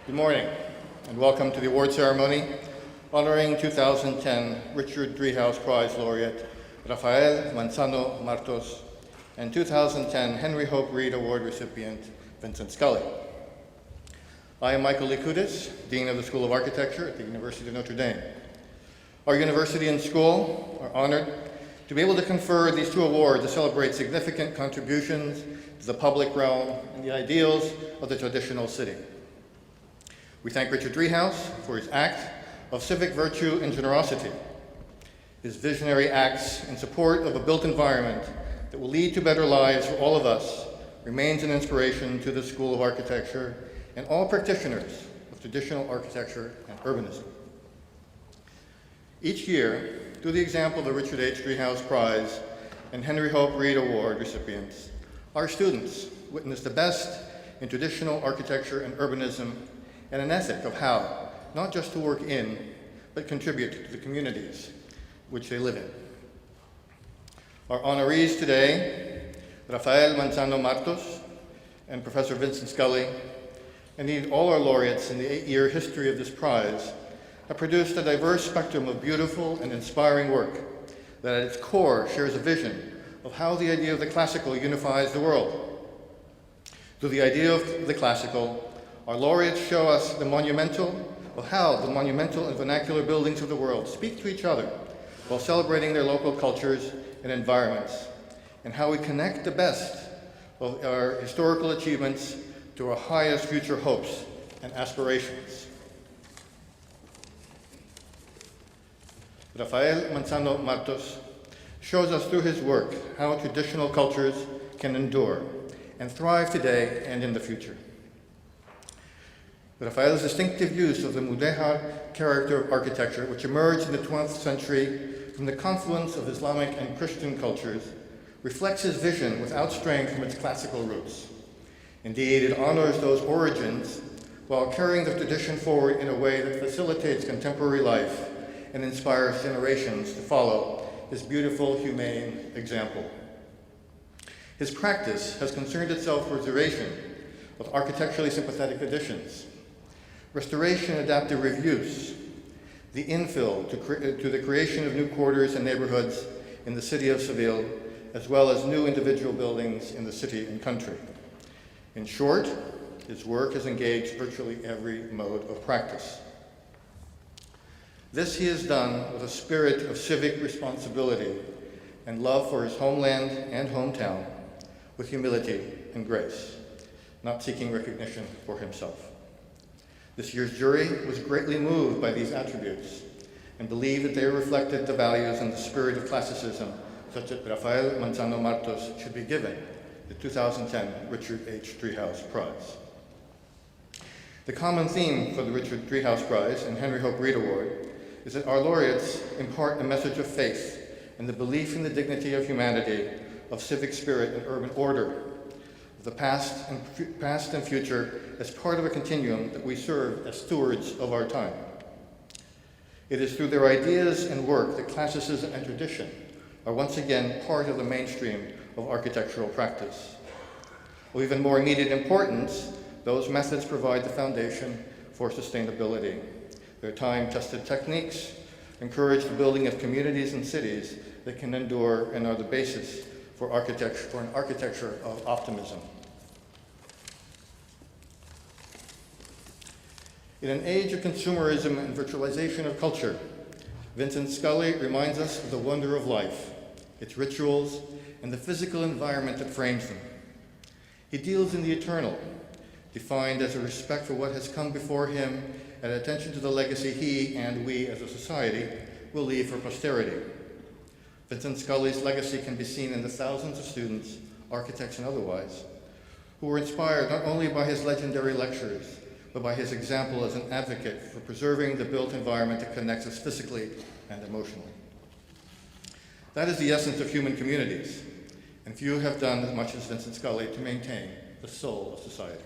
Good morning, and welcome to the award ceremony honoring 2010 Richard Driehaus Prize laureate Rafael Manzano Martos and 2010 Henry Hope Reed Award recipient Vincent Scully. I am Michael Likudis, Dean of the School of Architecture at the University of Notre Dame. Our university and school are honored to be able to confer these two awards to celebrate significant contributions to the public realm and the ideals of the traditional city. We thank Richard Driehaus for his act of civic virtue and generosity, his visionary acts in support of a built environment that will lead to better lives for all of us remains an inspiration to the School of Architecture and all practitioners of traditional architecture and urbanism. Each year, through the example of the Richard H. Driehaus Prize and Henry Hope Reed Award recipients, our students witness the best in traditional architecture and urbanism and an ethic of how not just to work in, but contribute to the communities which they live in. Our honorees today, Rafael Manzano Martos and Professor Vincent Scully, and indeed all our laureates in the 8-year history of this prize, have produced a diverse spectrum of beautiful and inspiring work that at its core shares a vision of how the idea of the classical unifies the world. Through the idea of the classical, our laureates show us how the monumental and vernacular buildings of the world speak to each other while celebrating their local cultures and environments, and how we connect the best of our historical achievements to our highest future hopes and aspirations. Rafael Manzano Martos shows us through his work how traditional cultures can endure and thrive today and in the future. Rafael's distinctive use of the Mudéjar character of architecture, which emerged in the 12th century from the confluence of Islamic and Christian cultures, reflects his vision without straying from its classical roots. Indeed, it honors those origins while carrying the tradition forward in a way that facilitates contemporary life and inspires generations to follow his beautiful, humane example. His practice has concerned itself with restoration of architecturally sympathetic additions, restoration and adaptive reuse, the infill to the creation of new quarters and neighborhoods in the city of Seville, as well as new individual buildings in the city and country. In short, his work has engaged virtually every mode of practice. This he has done with a spirit of civic responsibility and love for his homeland and hometown, with humility and grace, not seeking recognition for himself. This year's jury was greatly moved by these attributes and believed that they reflected the values and the spirit of classicism such that Rafael Manzano Martos should be given the 2010 Richard H. Driehaus Prize. The common theme for the Richard Driehaus Prize and Henry Hope Reed Award is that our laureates impart a message of faith and the belief in the dignity of humanity, of civic spirit and urban order, the past and future as part of a continuum that we serve as stewards of our time. It is through their ideas and work that classicism and tradition are once again part of the mainstream of architectural practice. Of even more immediate importance, those methods provide the foundation for sustainability. Their time-tested techniques encourage the building of communities and cities that can endure and are the basis for an architecture of optimism. In an age of consumerism and virtualization of culture, Vincent Scully reminds us of the wonder of life, its rituals, and the physical environment that frames them. He deals in the eternal, defined as a respect for what has come before him and attention to the legacy he and we as a society will leave for posterity. Vincent Scully's legacy can be seen in the thousands of students, architects and otherwise, who were inspired not only by his legendary lectures, but by his example as an advocate for preserving the built environment that connects us physically and emotionally. That is the essence of human communities, and few have done as much as Vincent Scully to maintain the soul of society.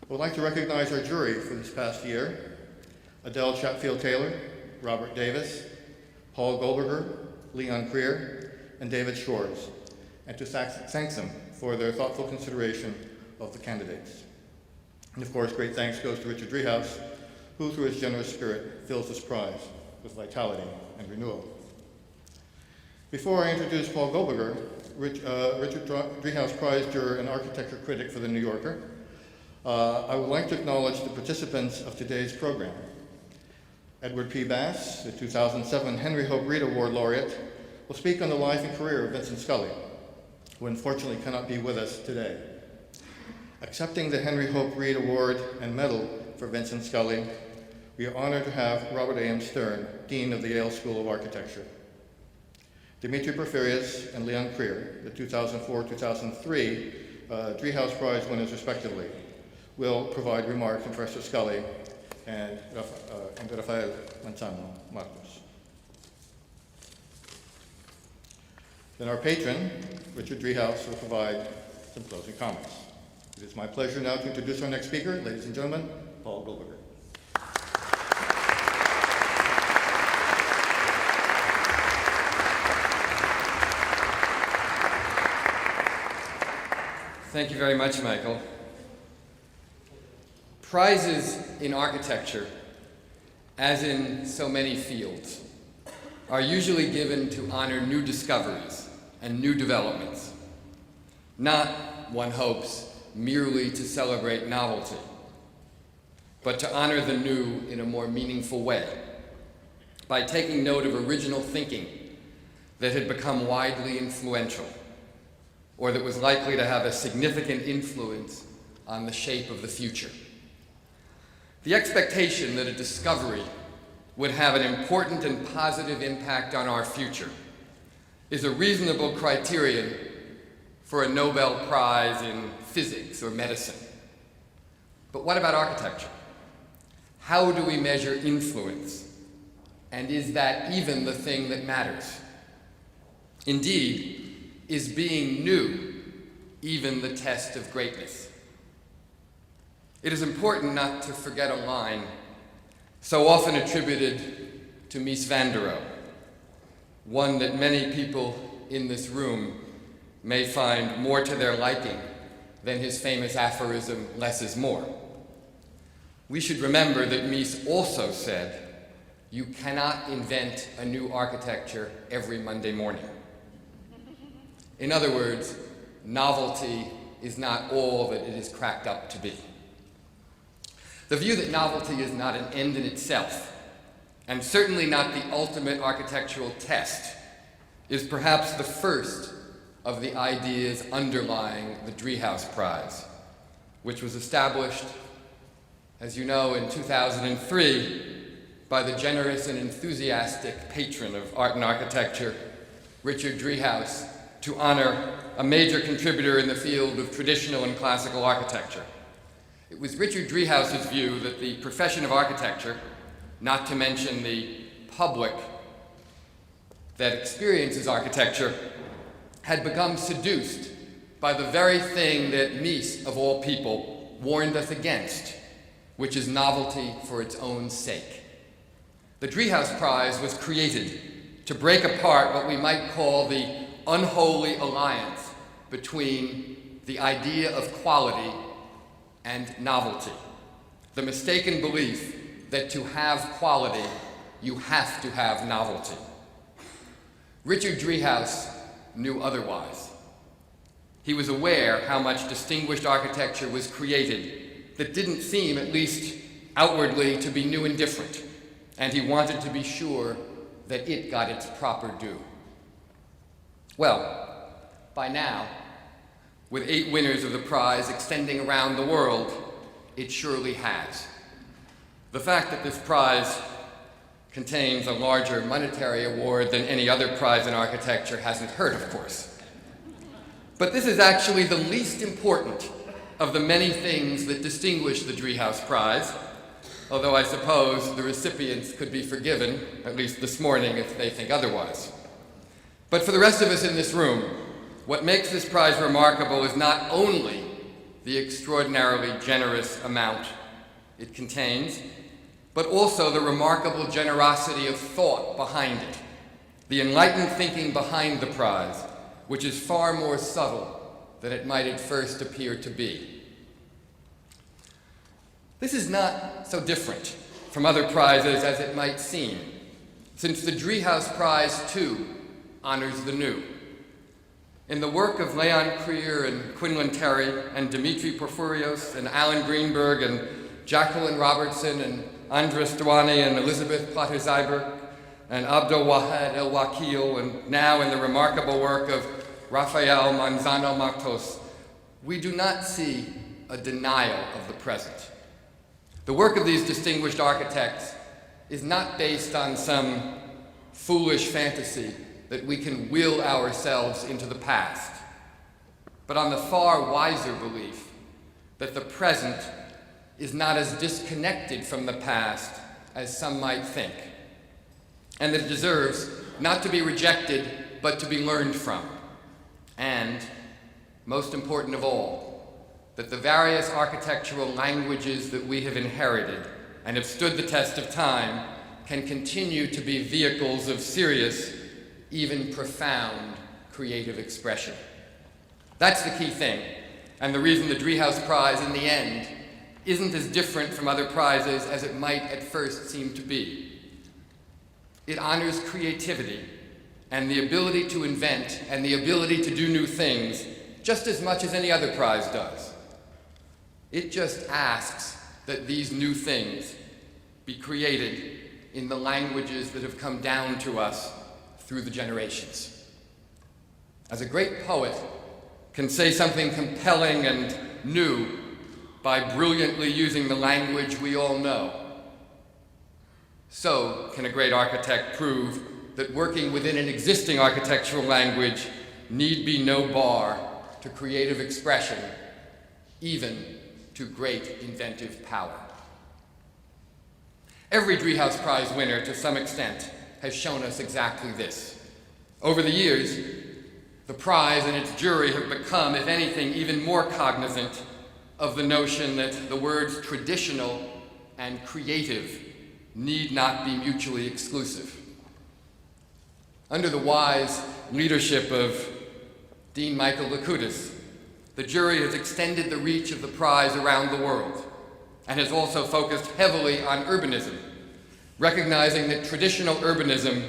I would like to recognize our jury for this past year: Adele Chatfield-Taylor, Robert Davis, Paul Goldberger, Leon Creer, and David Shores, and to thank them for their thoughtful consideration of the candidates. And of course, great thanks goes to Richard Driehaus, who through his generous spirit fills this prize with vitality and renewal. Before I introduce Paul Goldberger, Richard Driehaus Prize juror and architecture critic for The New Yorker, I would like to acknowledge the participants of today's program. Edward P. Bass, the 2007 Henry Hope Reed Award laureate, will speak on the life and career of Vincent Scully, who unfortunately cannot be with us today. Accepting the Henry Hope Reed Award and Medal for Vincent Scully, we are honored to have Robert A.M. Stern, Dean of the Yale School of Architecture. Dimitri Porphyrius and Leon Krier, the 2004-2003 Driehaus Prize winners respectively, will provide remarks from Professor Scully and Rafael Manzano, Martos. Then our patron, Richard Driehaus, will provide some closing comments. It is my pleasure now to introduce our next speaker, ladies and gentlemen, Paul Goldberger. Thank you very much, Michael. Prizes in architecture, as in so many fields, are usually given to honor new discoveries and new developments, not, one hopes, merely to celebrate novelty, but to honor the new in a more meaningful way, by taking note of original thinking that had become widely influential, or that was likely to have a significant influence on the shape of the future. The expectation that a discovery would have an important and positive impact on our future is a reasonable criterion for a Nobel Prize in physics or medicine. But what about architecture? How do we measure influence? And is that even the thing that matters? Indeed, is being new even the test of greatness? It is important not to forget a line so often attributed to Mies van der Rohe, one that many people in this room may find more to their liking than his famous aphorism, "Less is more." We should remember that Mies also said, "You cannot invent a new architecture every Monday morning." In other words, novelty is not all that it is cracked up to be. The view that novelty is not an end in itself, and certainly not the ultimate architectural test, is perhaps the first of the ideas underlying the Driehaus Prize, which was established, as you know, in 2003 by the generous and enthusiastic patron of art and architecture, Richard Driehaus, to honor a major contributor in the field of traditional and classical architecture. It was Richard Driehaus's view that the profession of architecture, not to mention the public that experiences architecture, had become seduced by the very thing that Mies, of all people, warned us against, which is novelty for its own sake. The Driehaus Prize was created to break apart what we might call the unholy alliance between the idea of quality and novelty, the mistaken belief that to have quality, you have to have novelty. Richard Driehaus knew otherwise. He was aware how much distinguished architecture was created that didn't seem, at least outwardly, to be new and different, and he wanted to be sure that it got its proper due. Well, by now, with 8 winners of the prize extending around the world, it surely has. The fact that this prize contains a larger monetary award than any other prize in architecture hasn't hurt, of course. But this is actually the least important of the many things that distinguish the Driehaus Prize, although I suppose the recipients could be forgiven, at least this morning, if they think otherwise. But for the rest of us in this room, what makes this prize remarkable is not only the extraordinarily generous amount it contains, but also the remarkable generosity of thought behind it, the enlightened thinking behind the prize, which is far more subtle than it might at first appear to be. This is not so different from other prizes as it might seem, since the Driehaus Prize, too, honors the new. In the work of Leon Krier and Quinlan Terry and Dimitri Porphyrios and Alan Greenberg and Jacqueline Robertson and Andres Douani and Elizabeth Platter-Zyberg and Abdul Wahad El Wakil, and now in the remarkable work of Rafael, Manzano, Martos, we do not see a denial of the present. The work of these distinguished architects is not based on some foolish fantasy that we can will ourselves into the past, but on the far wiser belief that the present is not as disconnected from the past as some might think, and that it deserves not to be rejected, but to be learned from. And, most important of all, that the various architectural languages that we have inherited and have stood the test of time can continue to be vehicles of serious, even profound, creative expression. That's the key thing, and the reason the Driehaus Prize, in the end, isn't as different from other prizes as it might at first seem to be. It honors creativity and the ability to invent and the ability to do new things just as much as any other prize does. It just asks that these new things be created in the languages that have come down to us through the generations. As a great poet can say something compelling and new by brilliantly using the language we all know, so can a great architect prove that working within an existing architectural language need be no bar to creative expression, even to great inventive power. Every Driehaus Prize winner, to some extent, has shown us exactly this. Over the years, the prize and its jury have become, if anything, even more cognizant of the notion that the words traditional and creative need not be mutually exclusive. Under the wise leadership of Dean Michael Lakoutis, the jury has extended the reach of the prize around the world and has also focused heavily on urbanism, recognizing that traditional urbanism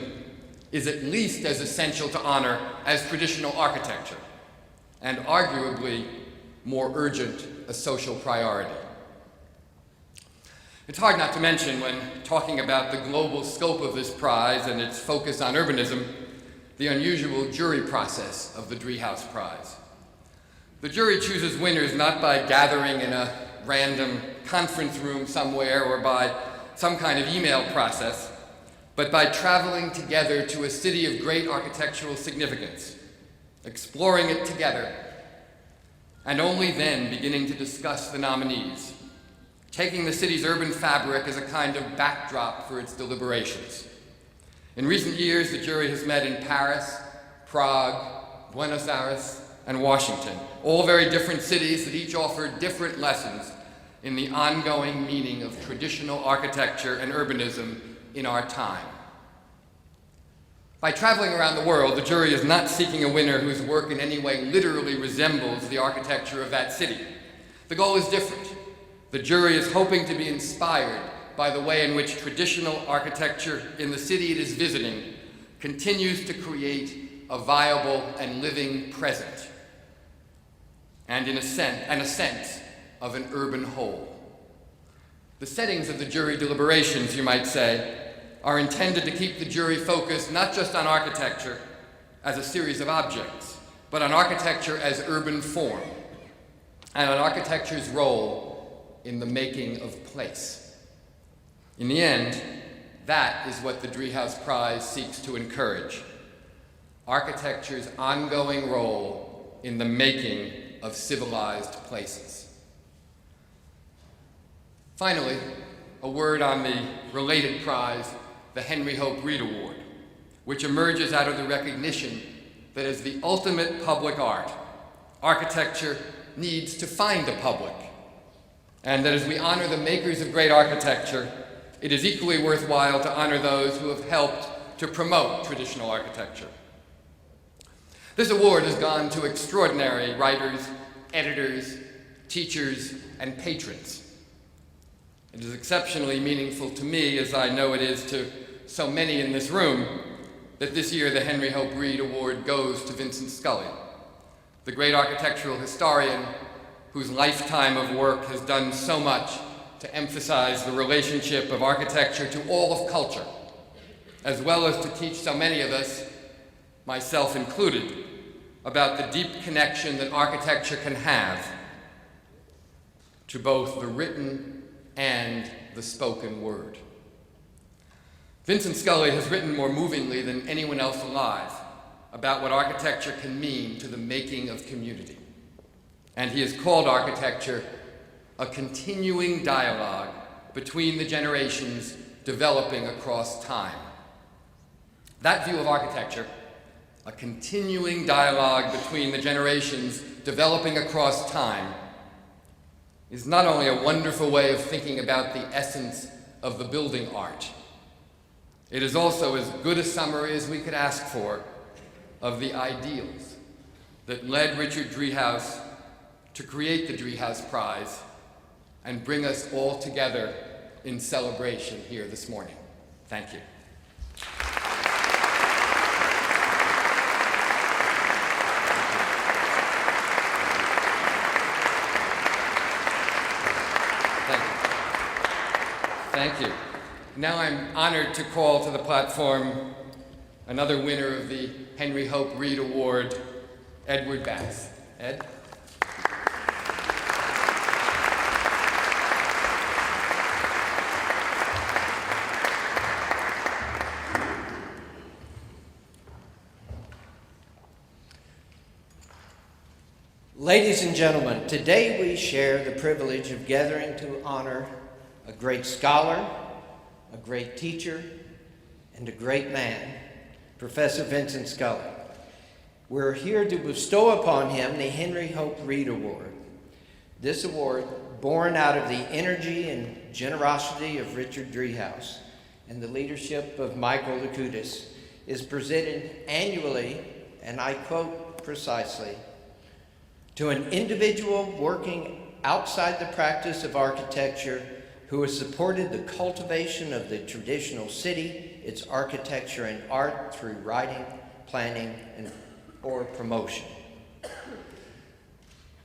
is at least as essential to honor as traditional architecture, and arguably more urgent a social priority. It's hard not to mention, when talking about the global scope of this prize and its focus on urbanism, the unusual jury process of the Driehaus Prize. The jury chooses winners not by gathering in a random conference room somewhere or by some kind of email process, but by traveling together to a city of great architectural significance, exploring it together, and only then beginning to discuss the nominees, taking the city's urban fabric as a kind of backdrop for its deliberations. In recent years, the jury has met in Paris, Prague, Buenos Aires, and Washington, all very different cities that each offer different lessons in the ongoing meaning of traditional architecture and urbanism in our time. By traveling around the world, the jury is not seeking a winner whose work in any way literally resembles the architecture of that city. The goal is different. The jury is hoping to be inspired by the way in which traditional architecture in the city it is visiting continues to create a viable and living present, and in a sense of an urban whole. The settings of the jury deliberations, you might say, are intended to keep the jury focused not just on architecture as a series of objects, but on architecture as urban form, and on architecture's role in the making of place. In the end, that is what the Driehaus Prize seeks to encourage: architecture's ongoing role in the making of civilized places. Finally, a word on the related prize, the Henry Hope Reed Award, which emerges out of the recognition that as the ultimate public art, architecture needs to find a public, and that as we honor the makers of great architecture, it is equally worthwhile to honor those who have helped to promote traditional architecture. This award has gone to extraordinary writers, editors, teachers, and patrons. It is exceptionally meaningful to me, as I know it is to so many in this room, that this year the Henry Hope Reed Award goes to Vincent Scully, the great architectural historian whose lifetime of work has done so much to emphasize the relationship of architecture to all of culture, as well as to teach so many of us, myself included, about the deep connection that architecture can have to both the written and the spoken word. Vincent Scully has written more movingly than anyone else alive about what architecture can mean to the making of community. And he has called architecture a continuing dialogue between the generations developing across time. That view of architecture, a continuing dialogue between the generations developing across time, is not only a wonderful way of thinking about the essence of the building art, it is also as good a summary as we could ask for of the ideals that led Richard Driehaus to create the Driehaus Prize and bring us all together in celebration here this morning. Thank you. Thank you. Now I'm honored to call to the platform another winner of the Henry Hope Reed Award, Edward Bass. Ed? Ladies and gentlemen, today we share the privilege of gathering to honor a great scholar, a great teacher, and a great man, Professor Vincent Scully. We're here to bestow upon him the Henry Hope Reed Award. This award, born out of the energy and generosity of Richard Driehaus and the leadership of Michael Lakutis, is presented annually, and I quote precisely, to an individual working outside the practice of architecture who has supported the cultivation of the traditional city, its architecture and art through writing, planning, or promotion.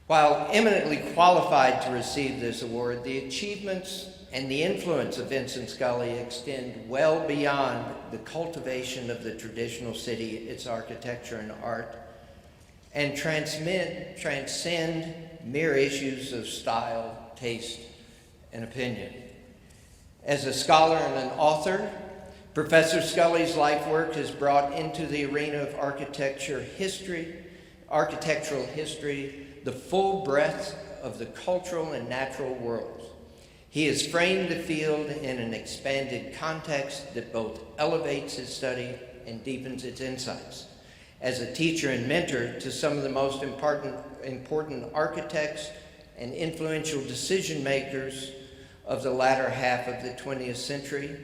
While eminently qualified to receive this award, the achievements and the influence of Vincent Scully extend well beyond the cultivation of the traditional city, its architecture and art, and transcend mere issues of style, taste, and opinion. As a scholar and an author, Professor Scully's life work has brought into the arena of architectural history, the full breadth of the cultural and natural worlds. He has framed the field in an expanded context that both elevates his study and deepens its insights. As a teacher and mentor to some of the most important architects and influential decision makers of the latter half of the 20th century,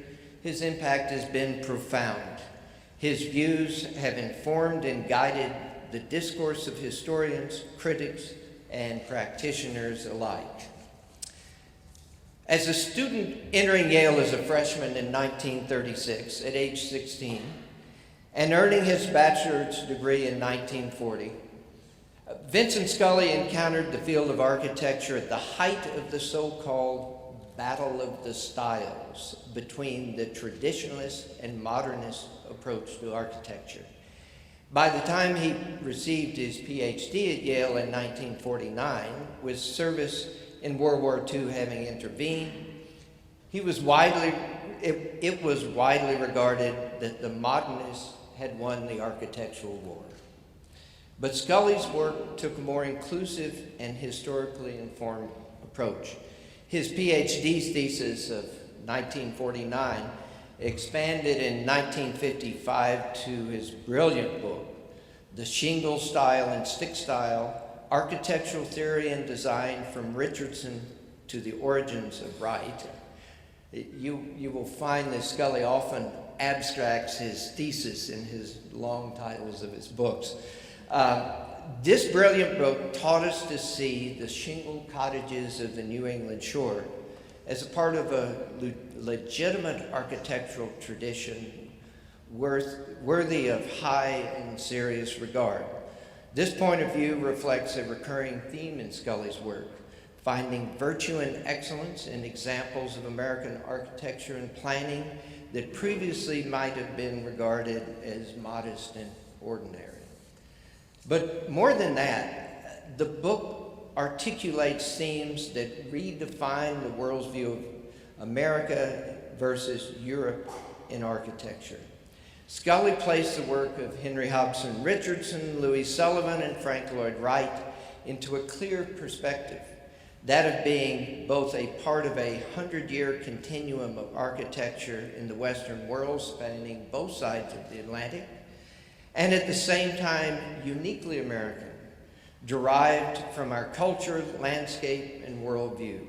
his impact has been profound. His views have informed and guided the discourse of historians, critics, and practitioners alike. As a student entering Yale as a freshman in 1936, at age 16, and earning his bachelor's degree in 1940, Vincent Scully encountered the field of architecture at the height of the so-called battle of the styles between the traditionalist and modernist approach to architecture. By the time he received his PhD at Yale in 1949, with service in World War II having intervened, it was widely regarded that the modernists had won the architectural war. But Scully's work took a more inclusive and historically informed approach. His PhD thesis of 1949 expanded in 1955 to his brilliant book, The Shingle Style and Stick Style, Architectural Theory and Design from Richardson to the Origins of Right. You will find that Scully often abstracts his thesis in his long titles of his books. This brilliant book taught us to see the shingle cottages of the New England shore as a part of a legitimate architectural tradition worthy of high and serious regard. This point of view reflects a recurring theme in Scully's work, finding virtue and excellence in examples of American architecture and planning that previously might have been regarded as modest and ordinary. But more than that, the book articulates themes that redefine the world's view of America versus Europe in architecture. Scully placed the work of Henry Hobson Richardson, Louis Sullivan, and Frank Lloyd Wright into a clear perspective, that of being both a part of a 100-year continuum of architecture in the Western world spanning both sides of the Atlantic, and at the same time uniquely American, derived from our culture, landscape, and worldview.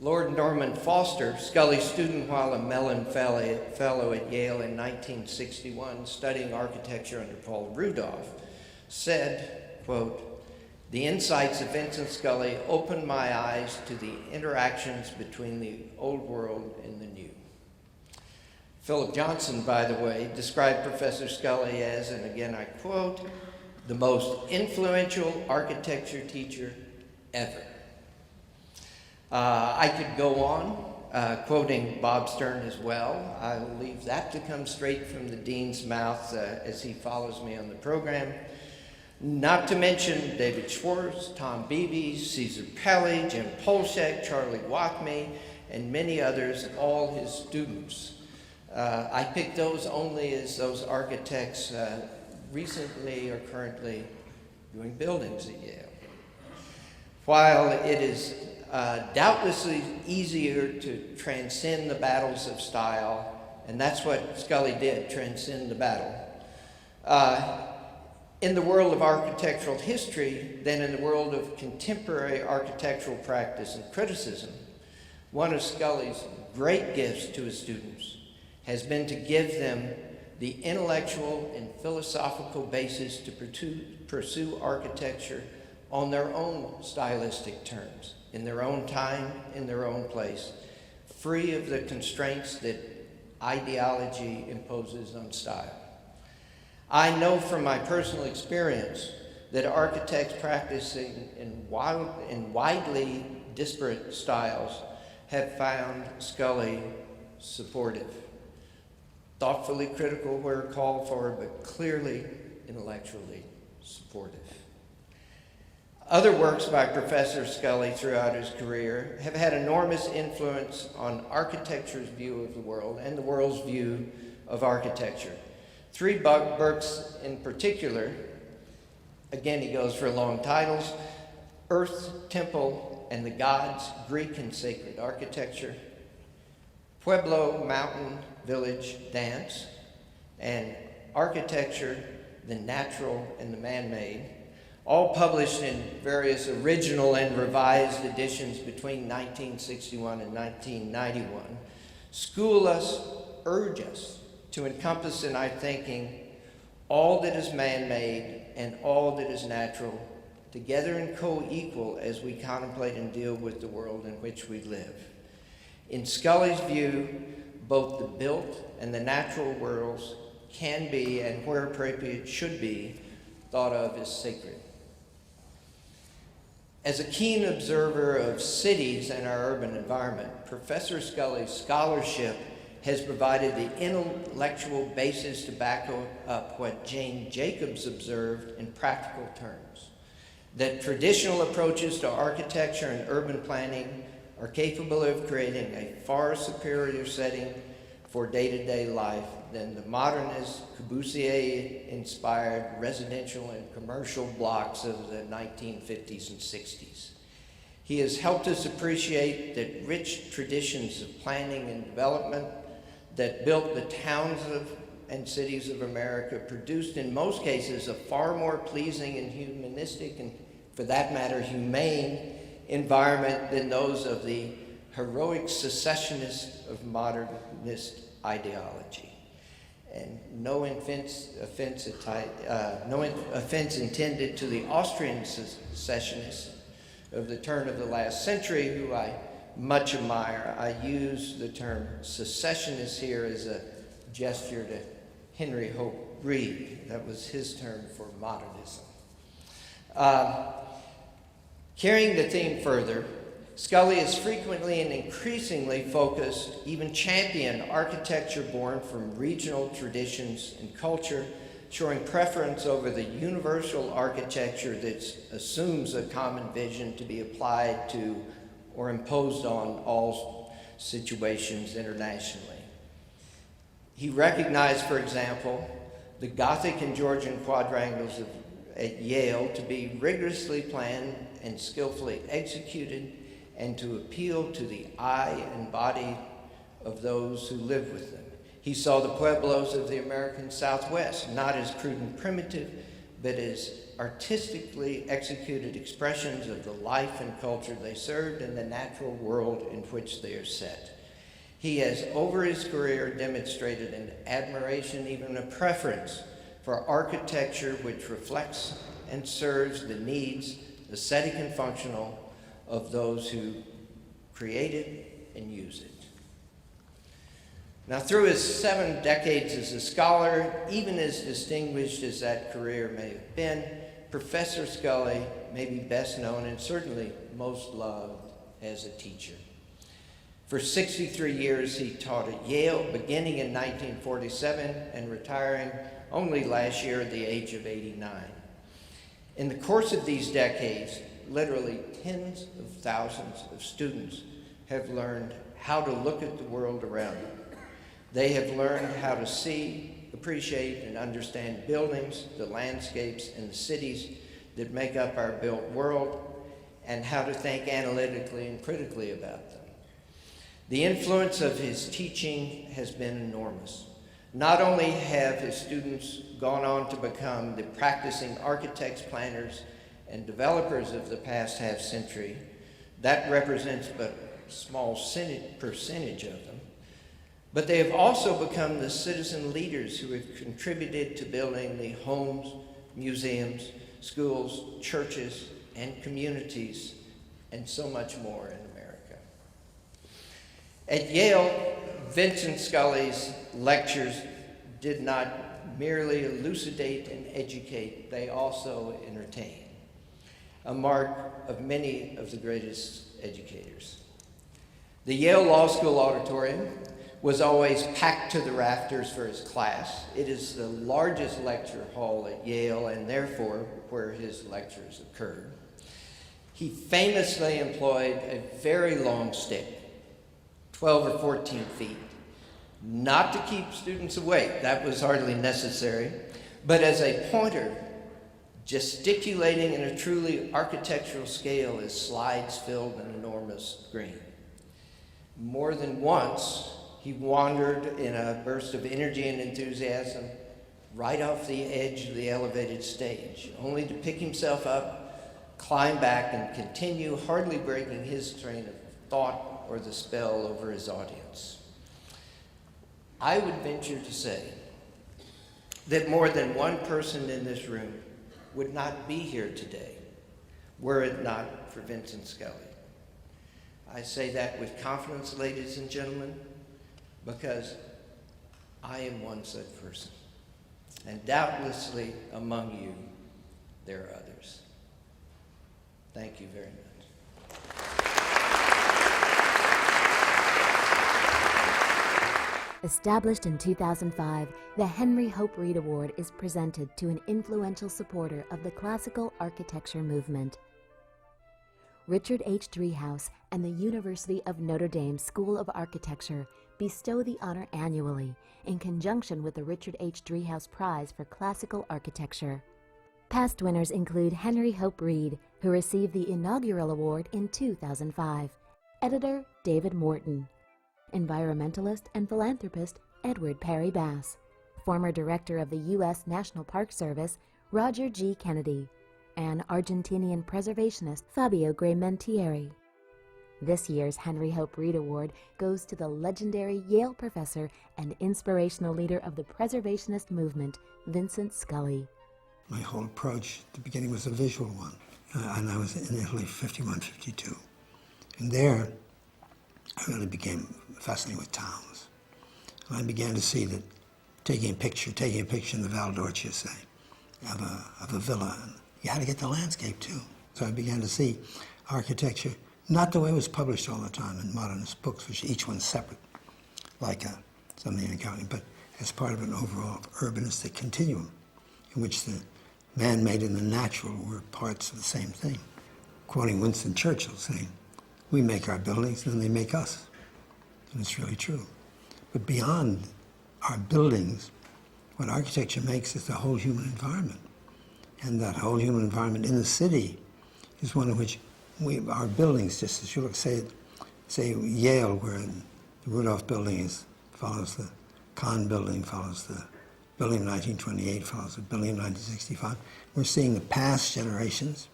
Lord Norman Foster, Scully's student while a Mellon Fellow at Yale in 1961, studying architecture under Paul Rudolph, said, quote, "The insights of Vincent Scully opened my eyes to the interactions between the old world and the new." Philip Johnson, by the way, described Professor Scully as, and again I quote, "the most influential architecture teacher ever." I could go on, quoting Bob Stern as well. I'll leave that to come straight from the dean's mouth as he follows me on the program. Not to mention David Schwartz, Tom Beebe, Caesar Pelli, Jim Polshek, Charlie Wathme, and many others, all his students. I picked those only as those architects recently or currently doing buildings at Yale. While it is doubtlessly easier to transcend the battles of style, and that's what Scully did, transcend the battle, in the world of architectural history than in the world of contemporary architectural practice and criticism. One of Scully's great gifts to his students has been to give them the intellectual and philosophical basis to pursue architecture on their own stylistic terms, in their own time, in their own place, free of the constraints that ideology imposes on style. I know from my personal experience that architects practicing in widely disparate styles have found Scully supportive, thoughtfully critical where called for, but clearly intellectually supportive. Other works by Professor Scully throughout his career have had enormous influence on architecture's view of the world and the world's view of architecture. Three books in particular, again he goes for long titles: Earth, Temple, and the Gods, Greek and Sacred Architecture, Pueblo, Mountain, Village, Dance, and Architecture, the Natural and the Man-Made, all published in various original and revised editions between 1961 and 1991, school us, urge us to encompass in our thinking all that is man-made and all that is natural, together and co-equal as we contemplate and deal with the world in which we live. In Scully's view, both the built and the natural worlds can be, and where appropriate should be, thought of as sacred. As a keen observer of cities and our urban environment, Professor Scully's scholarship has provided the intellectual basis to back up what Jane Jacobs observed in practical terms, that traditional approaches to architecture and urban planning are capable of creating a far superior setting for day-to-day life than the modernist, Corbusier-inspired residential and commercial blocks of the 1950s and 60s. He has helped us appreciate that rich traditions of planning and development that built the towns and cities of America produced in most cases a far more pleasing and humanistic, and for that matter humane, environment than those of the heroic secessionists of modernist ideology. And no offense intended to the Austrian secessionists of the turn of the last century, who I much admire. I use the term secessionist here as a gesture to Henry Hope Reed. That was his term for modernism. Carrying the theme further, Scully is frequently and increasingly focused, even champion architecture born from regional traditions and culture, showing preference over the universal architecture that assumes a common vision to be applied to or imposed on all situations internationally. He recognized, for example, the Gothic and Georgian quadrangles at Yale to be rigorously planned and skillfully executed, and to appeal to the eye and body of those who live with them. He saw the pueblos of the American Southwest not as crude and primitive, but as artistically executed expressions of the life and culture they served and the natural world in which they are set. He has, over his career, demonstrated an admiration, even a preference, for architecture which reflects and serves the needs, aesthetic and functional, of those who create it and use it. Now, through his 7 decades as a scholar, even as distinguished as that career may have been, Professor Scully may be best known and certainly most loved as a teacher. For 63 years, he taught at Yale, beginning in 1947 and retiring only last year at the age of 89. In the course of these decades, literally tens of thousands of students have learned how to look at the world around them. They have learned how to see, appreciate, and understand buildings, the landscapes, and the cities that make up our built world, and how to think analytically and critically about them. The influence of his teaching has been enormous. Not only have his students gone on to become the practicing architects, planners, and developers of the past half century, that represents but a small percentage of them, but they have also become the citizen leaders who have contributed to building the homes, museums, schools, churches, and communities, and so much more in America. At Yale, Vincent Scully's lectures did not merely elucidate and educate, they also entertain, a mark of many of the greatest educators. The Yale Law School auditorium was always packed to the rafters for his class. It is the largest lecture hall at Yale and therefore where his lectures occurred. He famously employed a very long stick, 12 or 14 feet, not to keep students awake, that was hardly necessary, but as a pointer, gesticulating in a truly architectural scale as slides filled an enormous screen. More than once, he wandered in a burst of energy and enthusiasm right off the edge of the elevated stage, only to pick himself up, climb back, and continue, hardly breaking his train of thought or the spell over his audience. I would venture to say that more than one person in this room would not be here today were it not for Vincent Scully. I say that with confidence, ladies and gentlemen, because I am one such person. And doubtlessly among you, there are others. Thank you very much. Established in 2005, the Henry Hope Reed Award is presented to an influential supporter of the classical architecture movement. Richard H. Driehaus and the University of Notre Dame School of Architecture bestow the honor annually in conjunction with the Richard H. Driehaus Prize for Classical Architecture. Past winners include Henry Hope Reed, who received the inaugural award in 2005, editor David Morton, environmentalist and philanthropist Edward Perry Bass, former director of the U.S. National Park Service Roger G. Kennedy, and Argentinian preservationist Fabio Grementieri. This year's Henry Hope Reed Award goes to the legendary Yale professor and inspirational leader of the preservationist movement, Vincent Scully. My whole approach at the beginning was a visual one, and I was in Italy 51, 52. And there, I really became fascinated with towns. And I began to see that taking a picture in the Val d'Orcia, say, of a villa, and you had to get the landscape too. So I began to see architecture, not the way it was published all the time in modernist books, which each one's separate, like something in accounting, but as part of an overall urbanistic continuum in which the man-made and the natural were parts of the same thing. Quoting Winston Churchill saying, "We make our buildings and then they make us." And it's really true. But beyond our buildings, what architecture makes is the whole human environment. And that whole human environment in the city is one in which our buildings, just as you look, say Yale, where the Rudolph building follows the Kahn building, follows the building of 1928, follows the building of 1965. We're seeing the past generations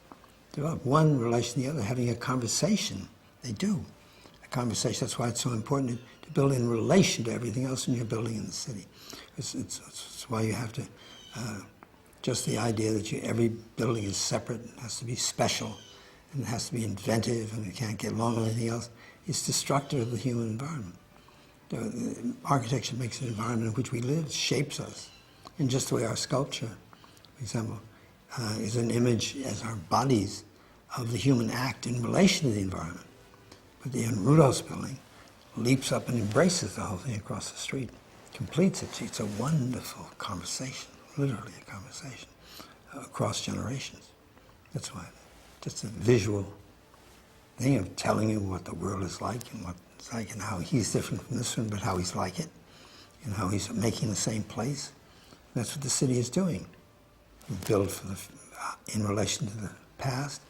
develop one relation to the other, having a conversation. They do. A conversation. That's why it's so important to build in relation to everything else in your building in the city. It's why you have to, just the idea that every building is separate, it has to be special, and it has to be inventive, and it can't get along with anything else, is destructive of the human environment. Architecture makes an environment in which we live, shapes us. And just the way our sculpture, for example, is an image as our bodies of the human act in relation to the environment. But the Rudolph's building leaps up and embraces the whole thing across the street, completes it. It's a wonderful conversation, literally a conversation, across generations. That's why, just a visual thing of telling you what the world is like and what it's like and how he's different from this one, but how he's like it, and how he's making the same place. That's what the city is doing. You build in relation to the past,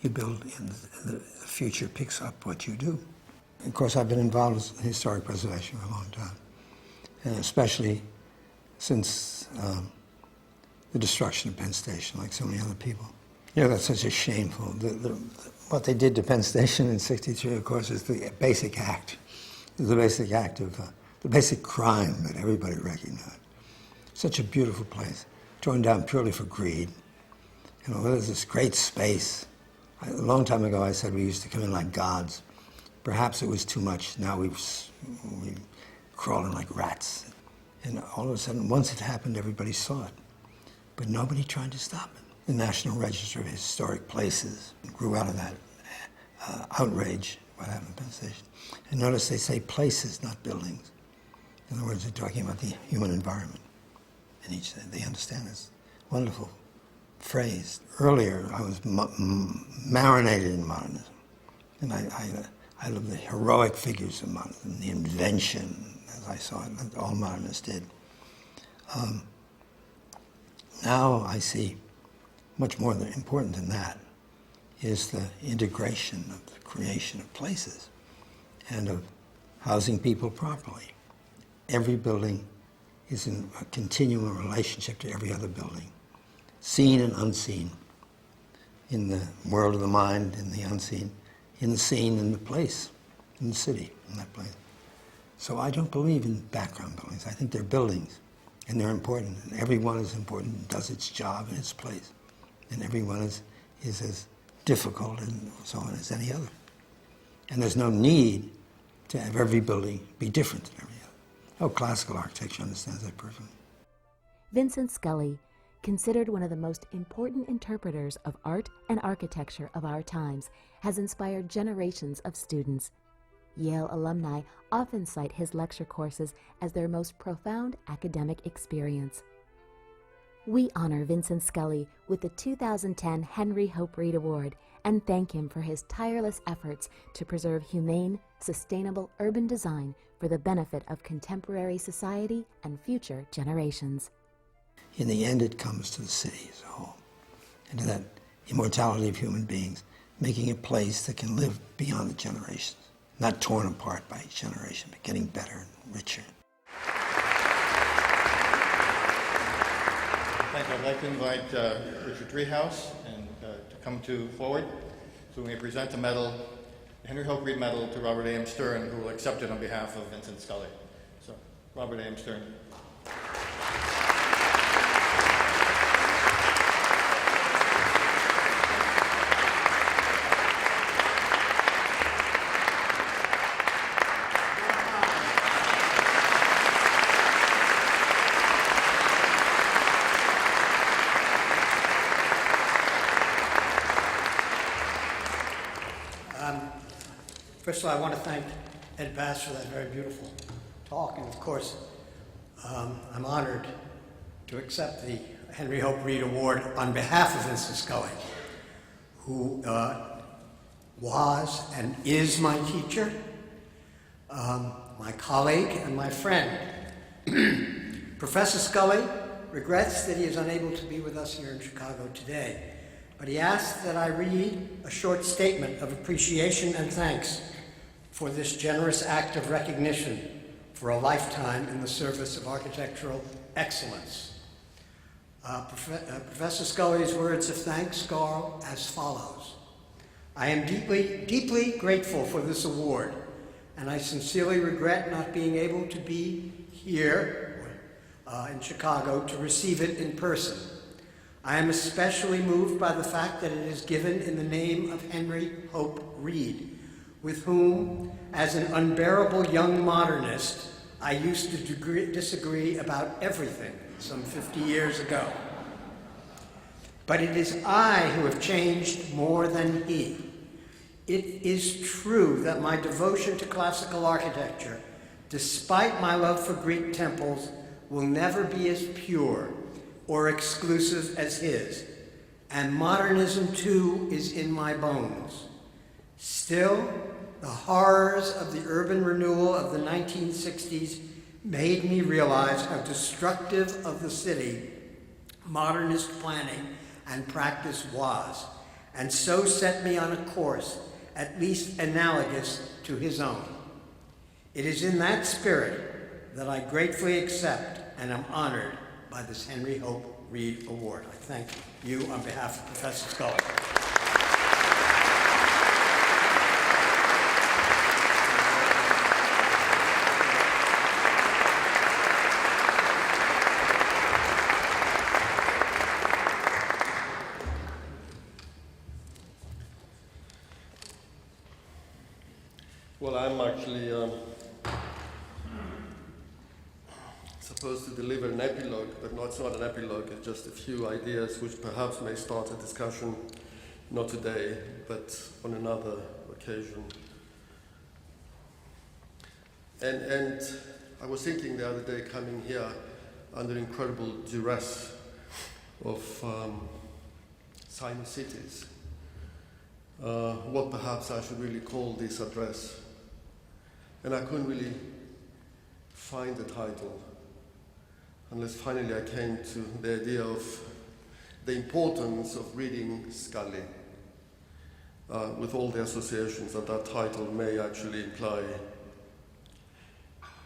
you build in the future picks up what you do. Of course, I've been involved in historic preservation for a long time, and especially since the destruction of Penn Station, like so many other people. You know, that's such a shameful, what they did to Penn Station in '63, of course, is the basic act. It's the basic act of, the basic crime that everybody recognized. Such a beautiful place, torn down purely for greed. You know, there's this great space. A long time ago I said we used to come in like gods. Perhaps it was too much. Now we crawl in like rats. And all of a sudden, once it happened, everybody saw it. But nobody tried to stop it. The National Register of Historic Places grew out of that outrage, what happened at Penn Station. And notice they say places, not buildings. In other words, they're talking about the human environment. And they understand this wonderful phrase. Earlier, I was marinated in modernism. And I love the heroic figures of modernism, the invention, as I saw it, that all modernists did. Now I see much more important than that is the integration of the creation of places and of housing people properly. Every building is in a continuum relationship to every other building, seen and unseen, in the world of the mind, in the unseen, in the seen, in the place, in the city, in that place. So I don't believe in background buildings. I think they're buildings, and they're important, and every one is important and does its job in its place, and every one is as difficult and so on as any other. And there's no need to have every building be different than every other. Oh, classical architecture understands that perfectly. Vincent Scully, considered one of the most important interpreters of art and architecture of our times, has inspired generations of students. Yale alumni often cite his lecture courses as their most profound academic experience. We honor Vincent Scully with the 2010 Henry Hope Reed Award and thank him for his tireless efforts to preserve humane, sustainable urban design for the benefit of contemporary society and future generations. In the end, it comes to the city as a whole, and to that immortality of human beings, making a place that can live beyond the generations, not torn apart by each generation, but getting better and richer. Thank you. I'd like to invite Richard Driehaus to come forward so we may present the medal, the Henry Hope Reed Medal, to Robert A.M. Stern, who will accept it on behalf of Vincent Scully. So, Robert A.M. Stern. First of all, I want to thank Ed Bass for that very beautiful talk. And of course, I'm honored to accept the Henry Hope Reed Award on behalf of Vincent Scully, who was and is my teacher, my colleague, and my friend. Professor Scully regrets that he is unable to be with us here in Chicago today, but he asked that I read a short statement of appreciation and thanks for this generous act of recognition for a lifetime in the service of architectural excellence. Professor Scully's words of thanks go as follows. I am deeply, deeply grateful for this award, and I sincerely regret not being able to be here in Chicago to receive it in person. I am especially moved by the fact that it is given in the name of Henry Hope Reed, with whom, as an unbearable young modernist, I used to disagree about everything some 50 years ago. But it is I who have changed more than he. It is true that my devotion to classical architecture, despite my love for Greek temples, will never be as pure or exclusive as his, and modernism too is in my bones. Still, the horrors of the urban renewal of the 1960s made me realize how destructive of the city modernist planning and practice was, and so set me on a course at least analogous to his own. It is in that spirit that I gratefully accept and am honored by this Henry Hope Reed Award. I thank you on behalf of Professor Scully. Well, I'm actually supposed to deliver an epilogue, but no, it's not an epilogue, it's just a few ideas which perhaps may start a discussion, not today, but on another occasion. And I was thinking the other day, coming here under incredible duress of Sino cities, what perhaps I should really call this address. And I couldn't really find the title, unless finally I came to the idea of the importance of reading Scully, with all the associations that that title may actually imply.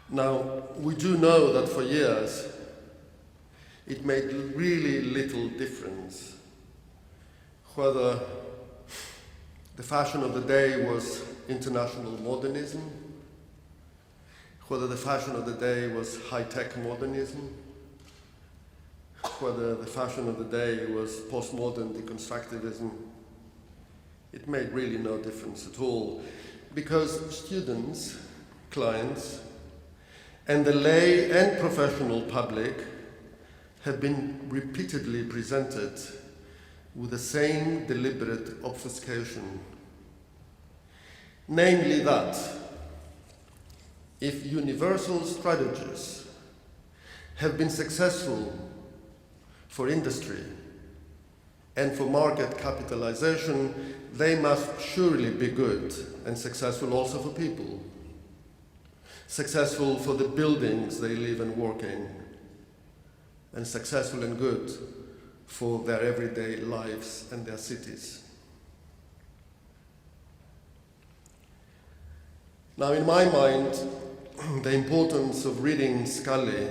Now, we do know that for years it made really little difference whether the fashion of the day was international modernism, whether the fashion of the day was high-tech modernism, whether the fashion of the day was postmodern deconstructivism. It made really no difference at all, because students, clients, and the lay and professional public have been repeatedly presented with the same deliberate obfuscation, namely that if universal strategies have been successful for industry and for market capitalization, they must surely be good and successful also for people. Successful for the buildings they live and work in, and successful and good for their everyday lives and their cities. Now, in my mind, the importance of reading Scully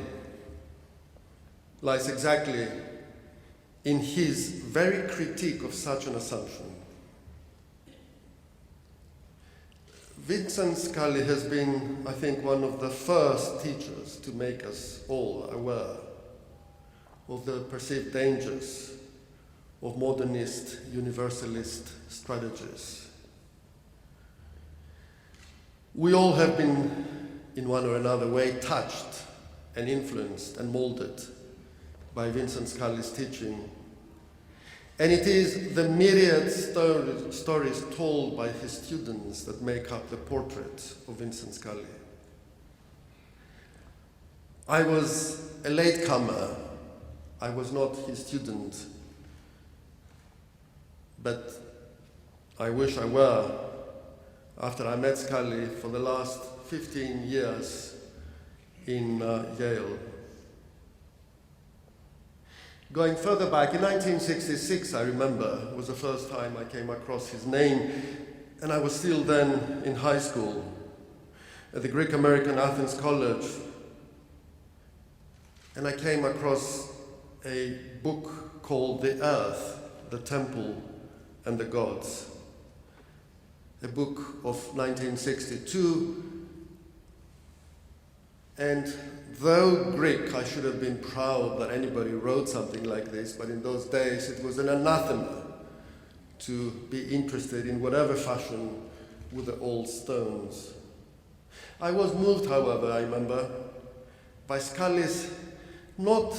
lies exactly in his very critique of such an assumption. Vincent Scully has been, I think, one of the first teachers to make us all aware of the perceived dangers of modernist, universalist strategies. We all have been, in one or another way, touched and influenced and molded by Vincent Scully's teaching. And it is the myriad stories told by his students that make up the portrait of Vincent Scully. I was a latecomer. I was not his student, but I wish I were, after I met Scully for the last 15 years in Yale. Going further back, in 1966, I remember, was the first time I came across his name, and I was still then in high school at the Greek American Athens College, and I came across a book called The Earth, the Temple, and the Gods, a book of 1962, and though Greek, I should have been proud that anybody wrote something like this, but in those days it was an anathema to be interested in whatever fashion with the old stones. I was moved, however, I remember, by Scully's not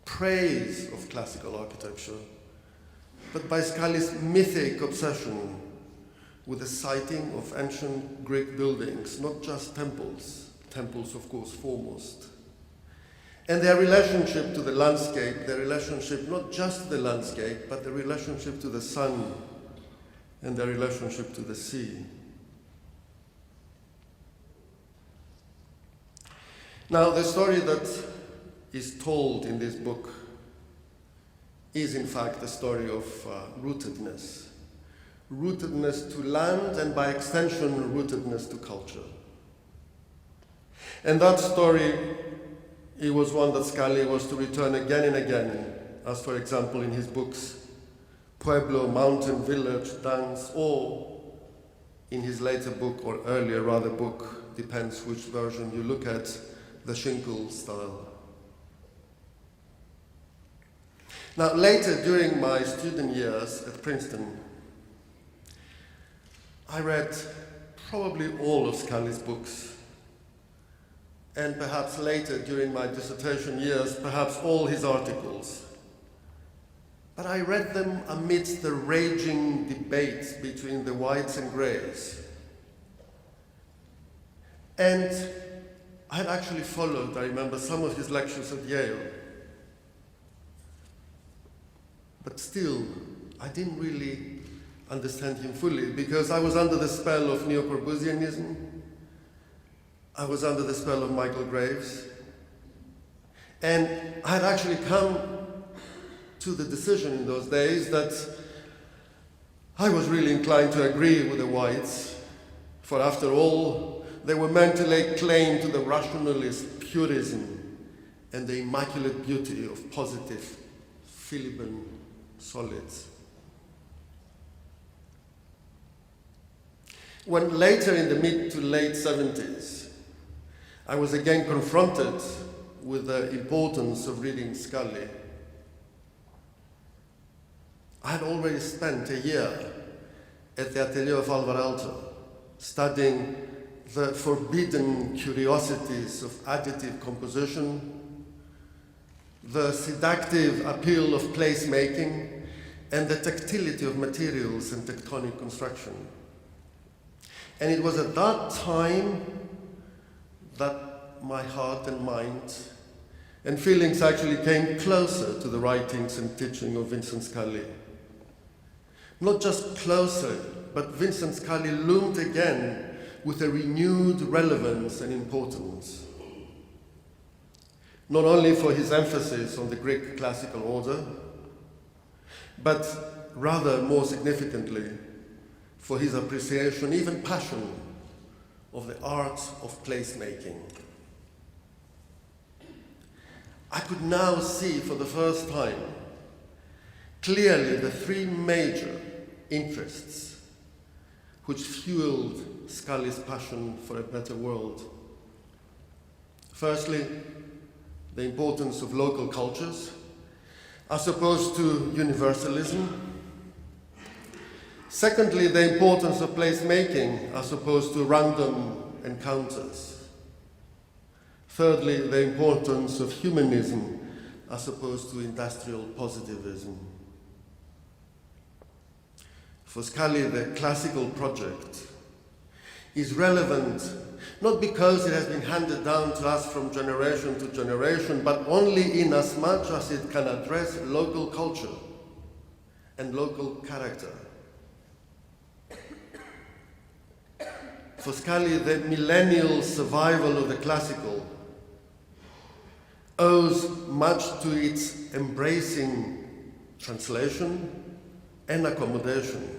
praise of classical architecture, but by Scully's mythic obsession with the sighting of ancient Greek buildings, not just temples, temples of course foremost, and their relationship to the landscape, their relationship not just to the landscape, but the relationship to the sun and their relationship to the sea. Now, the story that is told in this book is in fact the story of rootedness. Rootedness to land and by extension rootedness to culture. And that story, it was one that Scully was to return again and again, as for example in his books Pueblo, Mountain, Village, Dance, or in his later book, or earlier rather book, depends which version you look at, the Schinkel style. Now later during my student years at Princeton, I read probably all of Scully's books, and perhaps later during my dissertation years, perhaps all his articles. But I read them amidst the raging debates between the whites and grays. And I had actually followed, I remember, some of his lectures at Yale. But still, I didn't really understand him fully, because I was under the spell of Neo-Corbusianism. I was under the spell of Michael Graves. And I had actually come to the decision in those days that I was really inclined to agree with the whites, for after all, they were meant to lay claim to the rationalist purism and the immaculate beauty of positive Philibin solids. When later in the mid to late 70s, I was again confronted with the importance of reading Scully, I had already spent a year at the atelier of Alvarado studying the forbidden curiosities of additive composition, the seductive appeal of placemaking, and the tactility of materials and tectonic construction. And it was at that time that my heart and mind and feelings actually came closer to the writings and teaching of Vincent Scully. Not just closer, but Vincent Scully loomed again with a renewed relevance and importance. Not only for his emphasis on the Greek classical order, but rather more significantly, for his appreciation, even passion, of the art of placemaking. I could now see for the first time clearly the three major interests which fueled Scully's passion for a better world. Firstly, the importance of local cultures as opposed to universalism. Secondly, the importance of placemaking as opposed to random encounters. Thirdly, the importance of humanism as opposed to industrial positivism. For Scully, the classical project is relevant not because it has been handed down to us from generation to generation, but only in as much as it can address local culture and local character. For Scully, the millennial survival of the classical owes much to its embracing translation and accommodation.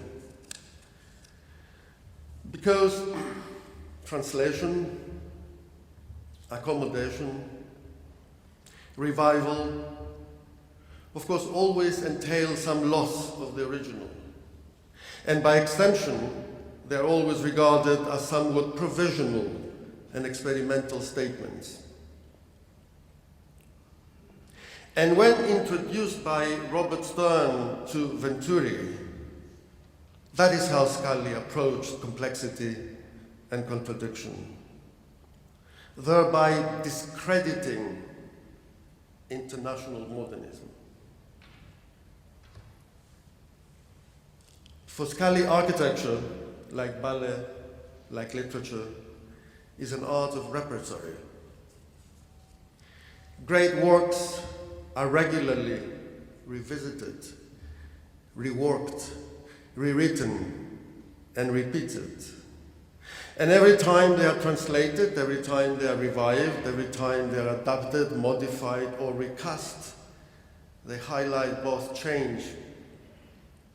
Because translation, accommodation, revival, of course, always entail some loss of the original. And by extension, they're always regarded as somewhat provisional and experimental statements. And when introduced by Robert Stern to Venturi, that is how Scully approached complexity and contradiction, thereby discrediting international modernism. For Scully, architecture, like ballet, like literature, is an art of repertory. Great works are regularly revisited, reworked, rewritten, and repeated. And every time they are translated, every time they are revived, every time they are adapted, modified, or recast, they highlight both change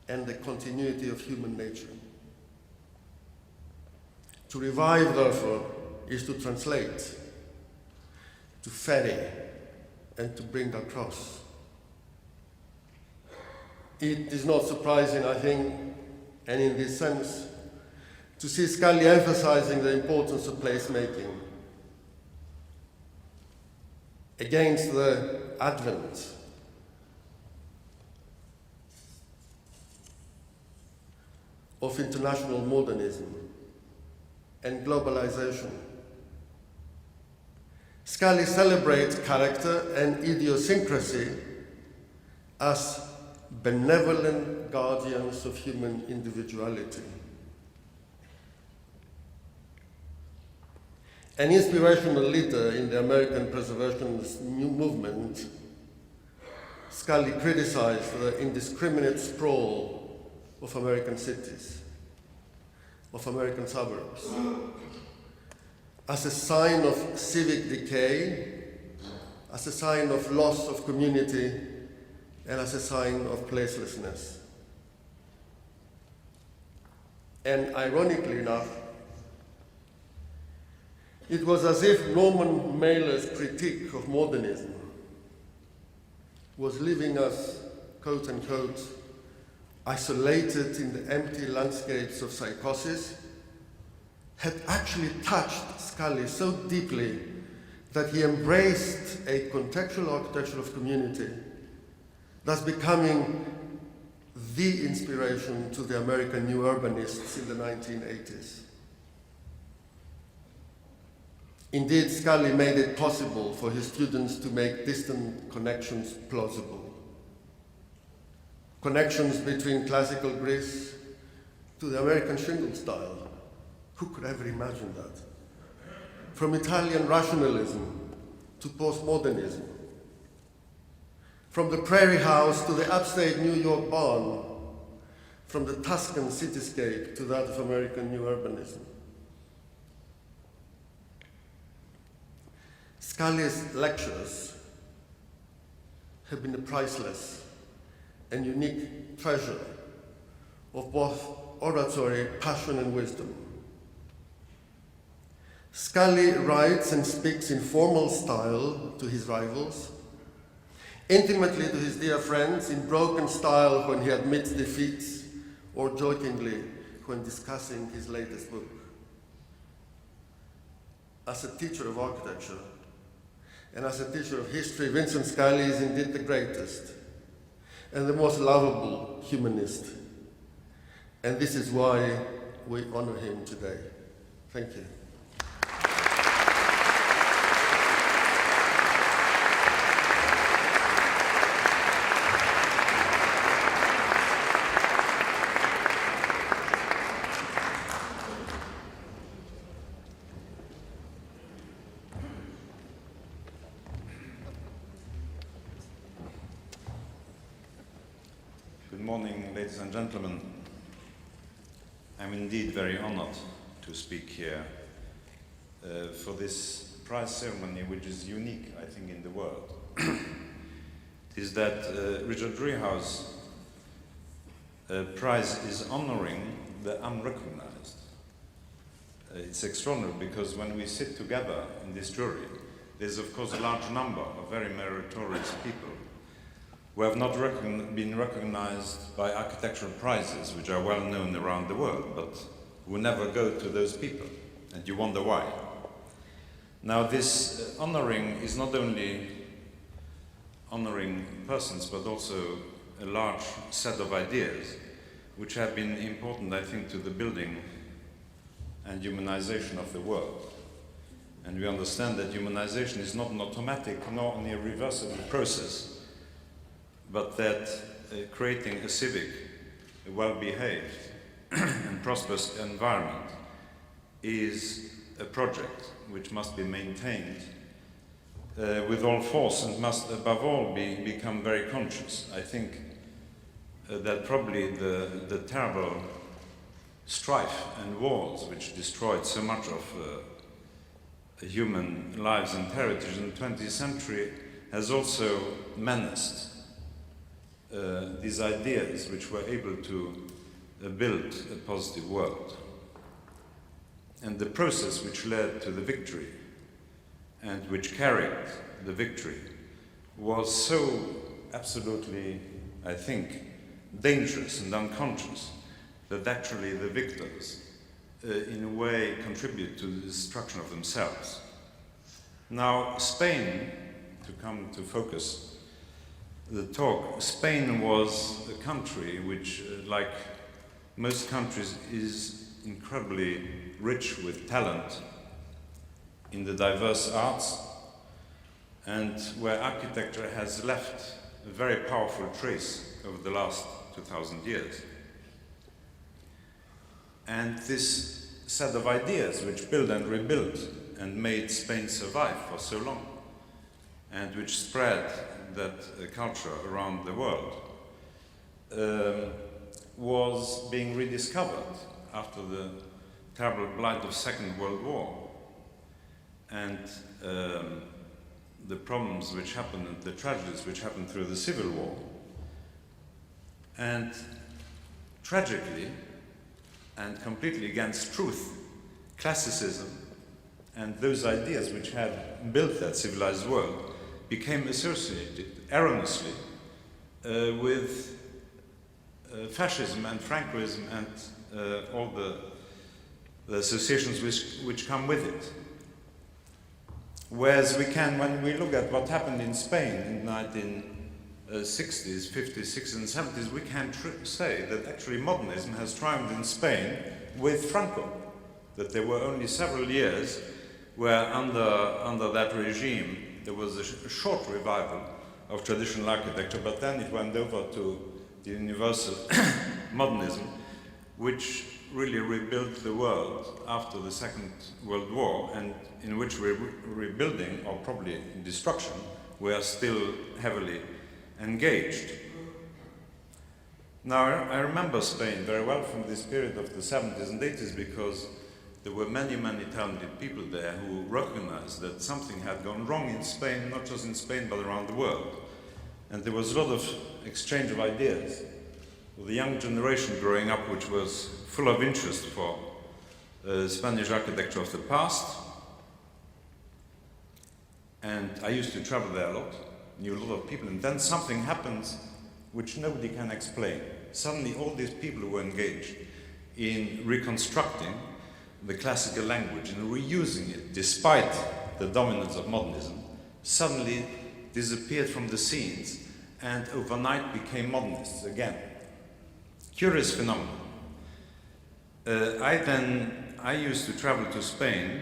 and the continuity of human nature. To revive, therefore, is to translate, to ferry, and to bring across. It is not surprising, I think, and in this sense, to see Scully emphasizing the importance of placemaking against the advent of international modernism and globalization. Scully celebrates character and idiosyncrasy as benevolent guardians of human individuality. An inspirational leader in the American preservationist movement, Scully criticized the indiscriminate sprawl of American cities, of American suburbs, as a sign of civic decay, as a sign of loss of community, and as a sign of placelessness. And ironically enough, it was as if Norman Mailer's critique of modernism was leaving us, quote unquote, isolated in the empty landscapes of psychosis, had actually touched Scully so deeply that he embraced a contextual architecture of community, thus becoming the inspiration to the American new urbanists in the 1980s. Indeed, Scully made it possible for his students to make distant connections plausible. Connections between classical Greece to the American shingle style. Who could ever imagine that? From Italian rationalism to postmodernism. From the Prairie House to the upstate New York barn. From the Tuscan cityscape to that of American new urbanism. Scully's lectures have been a priceless and unique treasure of both oratory, passion, and wisdom. Scully writes and speaks in formal style to his rivals, intimately to his dear friends, in broken style when he admits defeats, or jokingly when discussing his latest book. As a teacher of architecture, and as a teacher of history, Vincent Scully is indeed the greatest and the most lovable humanist. And this is why we honor him today. Thank you. morning, ladies and gentlemen. I'm indeed very honored to speak here for this prize ceremony, which is unique, I think, in the world. It is that Richard Driehaus prize is honoring the unrecognized. It's extraordinary because when we sit together in this jury, there's of course a large number of very meritorious people who have not been recognized by architectural prizes, which are well known around the world, but who never go to those people, and you wonder why. Now this honoring is not only honoring persons, but also a large set of ideas which have been important, I think, to the building and humanization of the world. And we understand that humanization is not an automatic nor an irreversible process, but that creating a civic, a well-behaved and prosperous environment is a project which must be maintained with all force and must above all become very conscious. I think that probably the terrible strife and wars which destroyed so much of human lives and heritage in the 20th century has also menaced these ideas which were able to build a positive world. And the process which led to the victory and which carried the victory was so absolutely, I think, dangerous and unconscious that actually the victors in a way contribute to the destruction of themselves. Now Spain, to come to focus the talk, Spain was a country which, like most countries, is incredibly rich with talent in the diverse arts, and where architecture has left a very powerful trace over the last 2,000 years. And this set of ideas which built and rebuilt and made Spain survive for so long, and which spread that culture around the world, was being rediscovered after the terrible blight of Second World War and the problems which happened and the tragedies which happened through the Civil War. And tragically, and completely against truth, classicism and those ideas which had built that civilized world became associated erroneously with fascism and Francoism and all the associations which come with it. Whereas we can, when we look at what happened in Spain in the 1960s, 50s, 60s and 70s, we can say that actually modernism has triumphed in Spain with Franco, that there were only several years where under that regime there was a short revival of traditional architecture, but then it went over to the universal modernism, which really rebuilt the world after the Second World War, and in which rebuilding, or probably destruction, were still heavily engaged. Now, I remember Spain very well from this period of the 70s and 80s because there were many, many talented people there who recognized that something had gone wrong in Spain, not just in Spain, but around the world. And there was a lot of exchange of ideas with the young generation growing up, which was full of interest for Spanish architecture of the past. And I used to travel there a lot, knew a lot of people, and then something happens which nobody can explain. Suddenly all these people who were engaged in reconstructing the classical language and reusing it despite the dominance of modernism suddenly disappeared from the scenes and overnight became modernists again. Curious phenomenon. I used to travel to Spain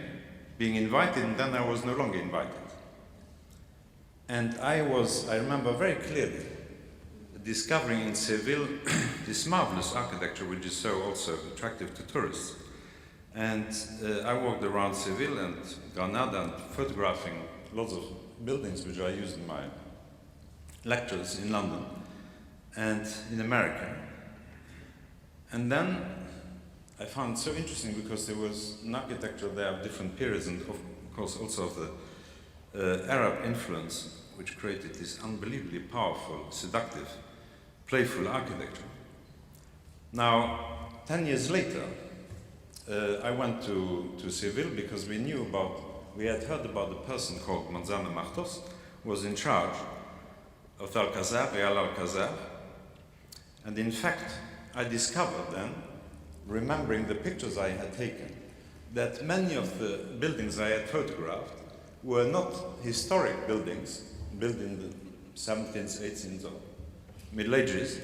being invited, and then I was no longer invited. And I remember very clearly discovering in Seville this marvelous architecture which is so also attractive to tourists. And I walked around Seville and Granada and photographing lots of buildings which I used in my lectures in London. and in America. And then I found it so interesting because there was an architecture there of different periods, and of course also of the Arab influence, which created this unbelievably powerful, seductive, playful architecture. Now, 10 years later, I went to Seville because we had heard about a person called Manzano Martos, who was in charge of the Alcazar, Real Alcazar. And in fact, I discovered then, remembering the pictures I had taken, that many of the buildings I had photographed were not historic buildings built in the 17th, 18th, or Middle Ages,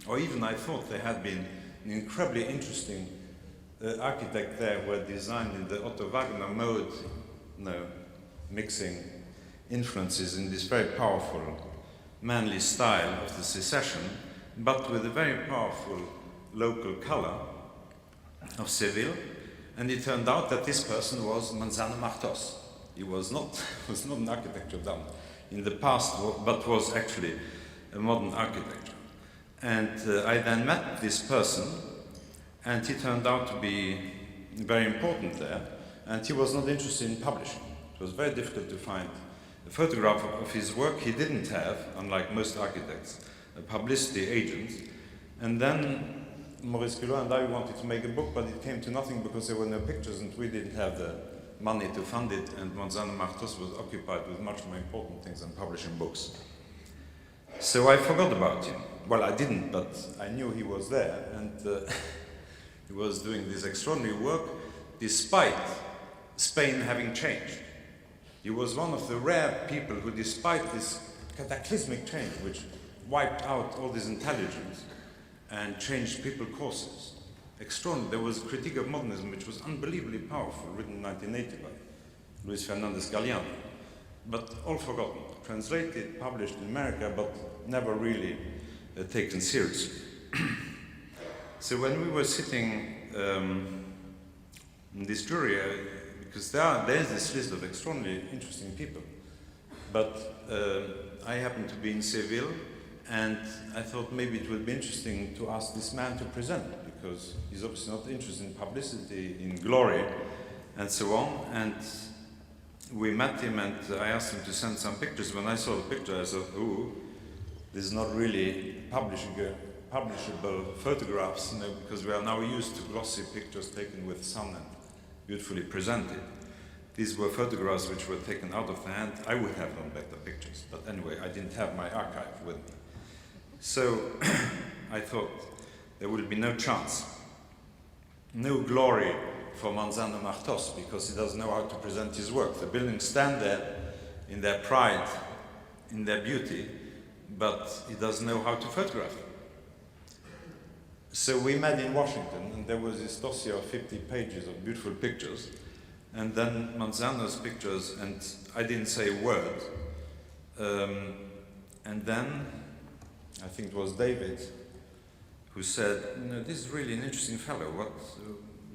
or even I thought there had been an incredibly interesting architect there who had designed in the Otto Wagner mode, mixing influences in this very powerful, manly style of the secession, but with a very powerful local color of Seville. And it turned out that this person was Manzano Martos. He was not an architecture done in the past, but was actually a modern architecture. And I then met this person, and he turned out to be very important there, and he was not interested in publishing. It was very difficult to find a photograph of his work. He didn't have, unlike most architects, a publicity agent. And then Maurice Guillot and I wanted to make a book, but it came to nothing because there were no pictures and we didn't have the money to fund it, and Manzano Martos was occupied with much more important things than publishing books. So I forgot about him. Well, I didn't, but I knew he was there, and he was doing this extraordinary work despite Spain having changed. He was one of the rare people who, despite this cataclysmic change, which wiped out all this intelligence and changed people's courses, extraordinary. There was a critique of modernism which was unbelievably powerful, written in 1980 by Luis Fernandez Galeano, but all forgotten, translated, published in America, but never really taken seriously. So when we were sitting in this jury, because there's this list of extraordinarily interesting people, but I happened to be in Seville, and I thought maybe it would be interesting to ask this man to present, because he's obviously not interested in publicity, in glory, and so on. And we met him, and I asked him to send some pictures. When I saw the picture, I thought, ooh, this is not really publishable photographs, because we are now used to glossy pictures taken with sun and beautifully presented. These were photographs which were taken out of the hand. I would have done better pictures, but anyway, I didn't have my archive with me. So I thought there would be no chance, no glory for Manzano Martos, because he doesn't know how to present his work. The buildings stand there in their pride, in their beauty, but he doesn't know how to photograph them. So we met in Washington, and there was this dossier of 50 pages of beautiful pictures, and then Manzano's pictures, and I didn't say a word. And then, I think it was David who said, this is really an interesting fellow. What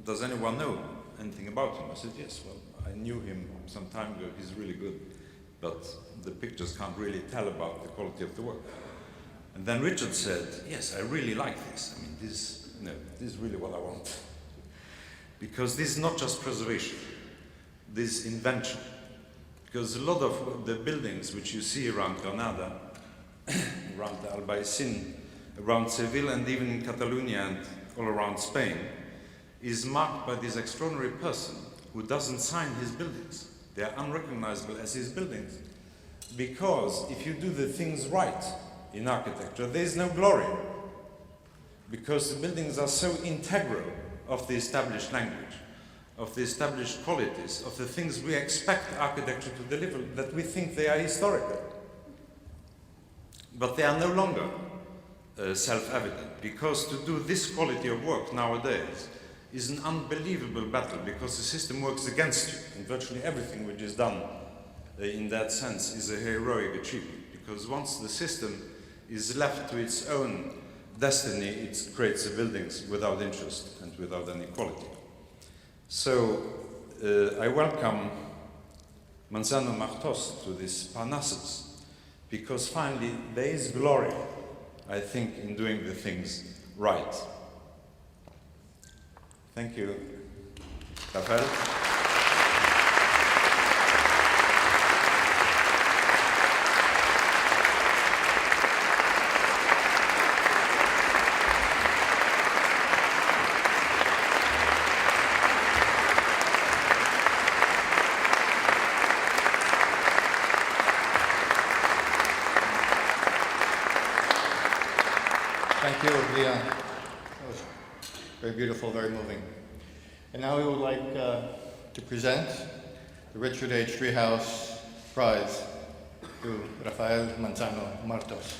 does anyone know anything about him? I said, yes, well, I knew him some time ago. He's really good, but the pictures can't really tell about the quality of the work. And then Richard said, yes, I really like this. I mean, this is really what I want. Because this is not just preservation, this is invention. Because a lot of the buildings which you see around Granada, around Albaicin, around Seville, and even in Catalonia and all around Spain, is marked by this extraordinary person who doesn't sign his buildings. They are unrecognizable as his buildings. Because if you do the things right in architecture, there is no glory. Because the buildings are so integral of the established language, of the established qualities, of the things we expect architecture to deliver, that we think they are historical. But they are no longer self-evident, because to do this quality of work nowadays is an unbelievable battle, because the system works against you, and virtually everything which is done in that sense is a heroic achievement, because once the system is left to its own destiny, it creates the buildings without interest and without any quality. So I welcome Manzano Martos to this Parnassus, because finally there is glory I think, in doing the things right. Thank you. Rafael? Thank you, Leon. That was very beautiful, very moving. And now we would like to present the Richard H. Driehaus Prize to Rafael Manzano Martos.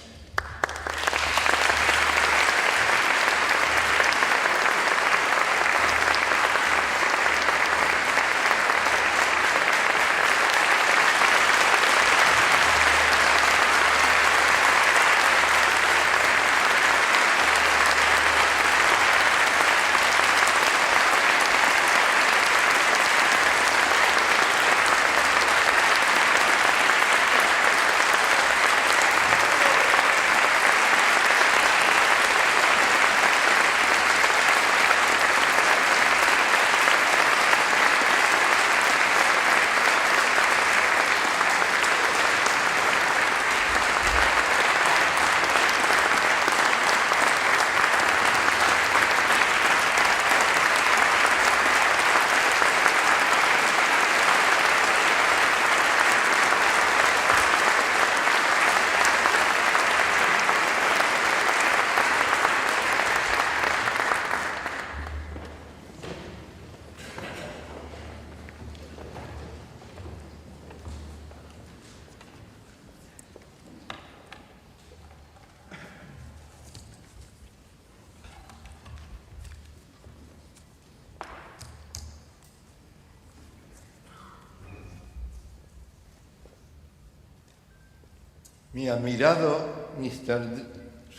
Mi admirado Mr.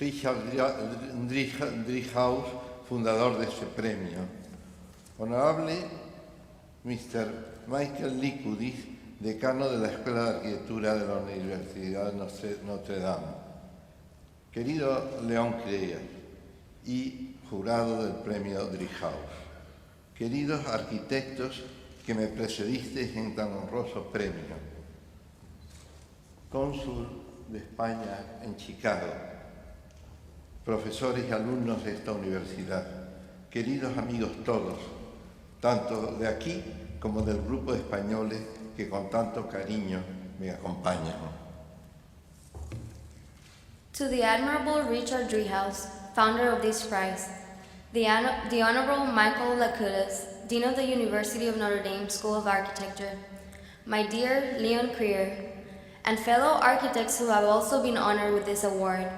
Richard Driehaus, fundador de este premio. Honorable Mr. Michael Licudis, decano de la Escuela de Arquitectura de la Universidad de Notre Dame. Querido León Creas y jurado del premio Driehaus. Queridos arquitectos que me precedisteis en tan honroso premio. Cónsul de España en Chicago, profesores y alumnos de esta universidad, queridos amigos todos, tanto de aquí como del grupo de españoles que con tanto cariño me acompañan. To the Admirable Richard Driehaus, founder of this prize, the Honorable Michael Licudis, Dean of the University of Notre Dame School of Architecture, my dear Leon Creer, and fellow architects who have also been honored with this award,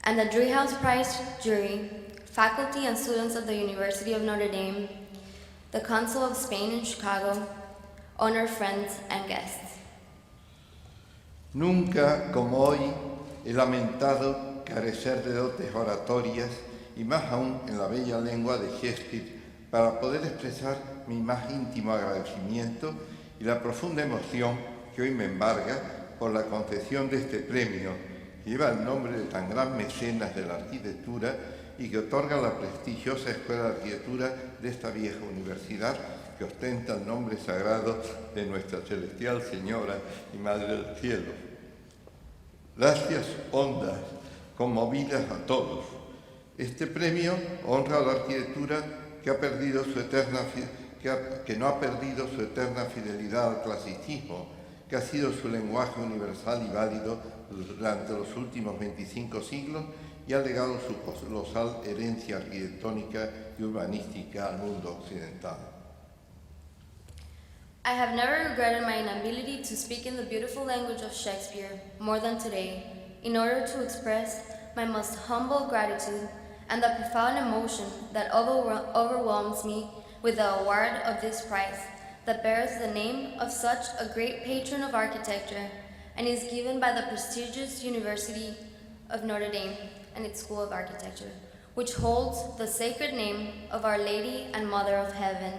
and the Driehaus Prize jury, faculty and students of the University of Notre Dame, the Consul of Spain in Chicago, honored friends and guests. Nunca como hoy he lamentado carecer de dotes oratorias y más aún en la bella lengua de Shakespeare para poder expresar mi más íntimo agradecimiento y la profunda emoción que hoy me embarga por la concesión de este premio, que lleva el nombre de tan gran mecenas de la arquitectura y que otorga la prestigiosa Escuela de Arquitectura de esta vieja universidad que ostenta el nombre sagrado de Nuestra Celestial Señora y Madre del Cielo. Gracias hondas, conmovidas a todos. Este premio honra a la arquitectura que no ha perdido su eterna fidelidad al clasicismo, que ha sido su lenguaje universal y válido durante los últimos 25 siglos y ha legado su colosal herencia arquitectónica y urbanística al mundo occidental. I have never regretted my inability to speak in the beautiful language of Shakespeare more than today, in order to express my most humble gratitude and the profound emotion that overwhelms me with the award of this prize, that bears the name of such a great patron of architecture and is given by the prestigious University of Notre Dame and its School of Architecture, which holds the sacred name of Our Lady and Mother of Heaven.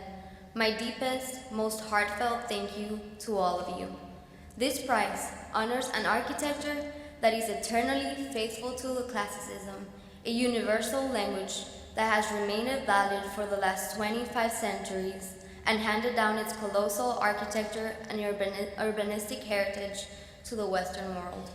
My deepest, most heartfelt thank you to all of you. This prize honors an architecture that is eternally faithful to the classicism, a universal language that has remained valid for the last 25 centuries and handed down its colossal architecture and urbanistic heritage to the Western world.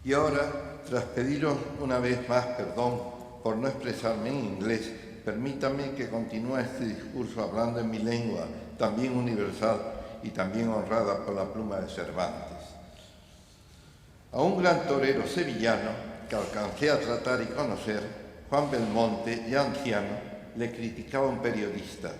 Y ahora, tras pediros una vez más perdón por no expresarme en inglés, permítanme que continúe este discurso hablando en mi lengua, también universal y también honrada por la pluma de Cervantes. A un gran torero sevillano que alcancé a tratar y conocer, Juan Belmonte, ya anciano, le criticaba a un periodista: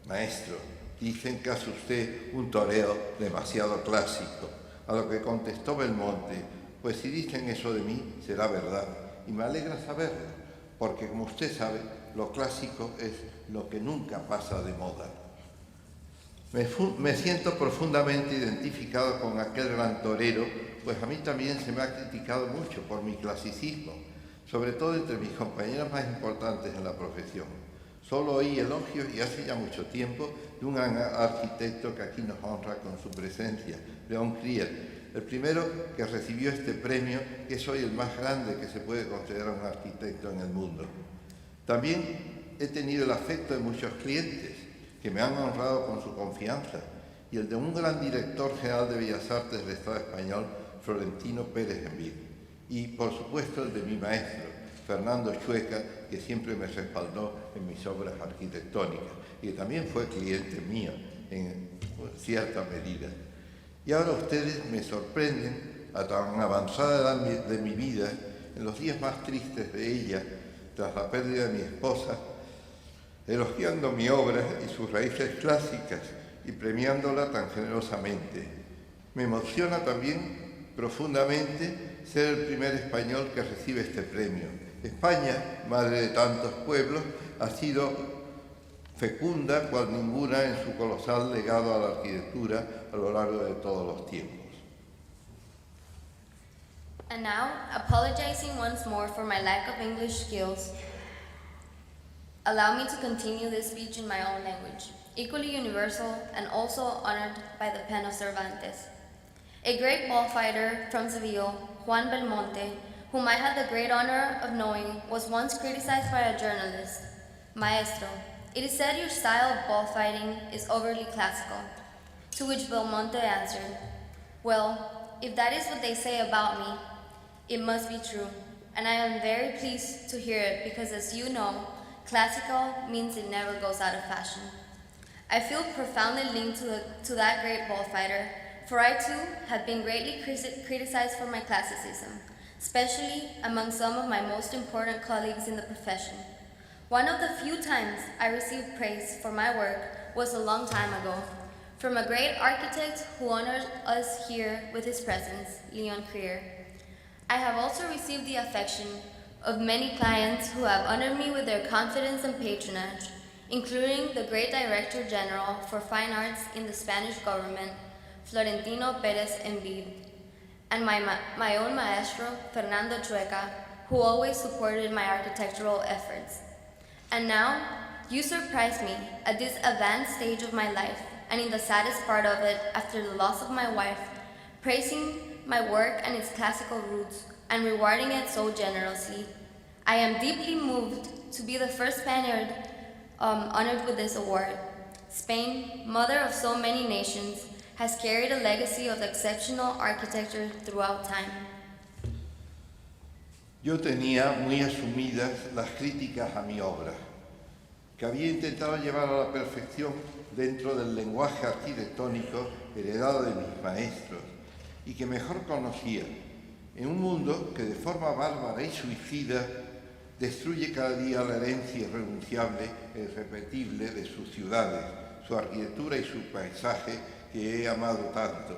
«Maestro, dicen que hace usted un toreo demasiado clásico». A lo que contestó Belmonte: «Pues si dicen eso de mí, será verdad, y me alegra saberlo, porque como usted sabe, lo clásico es lo que nunca pasa de moda». Me siento profundamente identificado con aquel gran torero, pues a mí también se me ha criticado mucho por mi clasicismo, sobre todo entre mis compañeras más importantes en la profesión. Solo oí elogios, y hace ya mucho tiempo, de un gran arquitecto que aquí nos honra con su presencia, León Krier, el primero que recibió este premio, que es hoy el más grande que se puede considerar un arquitecto en el mundo. También he tenido el afecto de muchos clientes que me han honrado con su confianza, y el de un gran director general de Bellas Artes del Estado español, Florentino Pérez Envid, y por supuesto el de mi maestro, Fernando Chueca, que siempre me respaldó en mis obras arquitectónicas y que también fue cliente mío en cierta medida. Y ahora ustedes me sorprenden a tan avanzada edad de mi vida, en los días más tristes de ella, tras la pérdida de mi esposa, elogiando mi obra y sus raíces clásicas y premiándola tan generosamente. Me emociona también profundamente ser el primer español que recibe este premio. España, madre de tantos pueblos, ha sido fecunda cual ninguna en su colosal legado a la arquitectura a lo largo de todos los tiempos. And now, apologizing once more for my lack of English skills, allow me to continue this speech in my own language, equally universal and also honored by the pen of Cervantes. A great bullfighter from Seville, Juan Belmonte, whom I had the great honor of knowing, was once criticized by a journalist. Maestro, it is said your style of bullfighting is overly classical. To which Belmonte answered, well, if that is what they say about me, it must be true, and I am very pleased to hear it because, as you know, classical means it never goes out of fashion. I feel profoundly linked to that great bullfighter, for I too have been greatly criticized for my classicism, especially among some of my most important colleagues in the profession. One of the few times I received praise for my work was a long time ago, from a great architect who honored us here with his presence, Leon Krier. I have also received the affection of many clients who have honored me with their confidence and patronage, including the great Director General for Fine Arts in the Spanish government, Florentino Pérez Envid, and my own maestro, Fernando Chueca, who always supported my architectural efforts. And now, you surprise me at this advanced stage of my life, and in the saddest part of it, after the loss of my wife, praising my work and its classical roots, and rewarding it so generously. I am deeply moved to be the first Spaniard honored with this award. Spain, mother of so many nations, has carried a legacy of exceptional architecture throughout time. Yo tenía muy asumidas las críticas a mi obra, que había intentado llevar a la perfección dentro del lenguaje arquitectónico heredado de mis maestros y que mejor conocía, en un mundo que de forma bárbara y suicida destruye cada día la herencia irrenunciable e irrepetible de sus ciudades, su arquitectura y su paisaje que he amado tanto.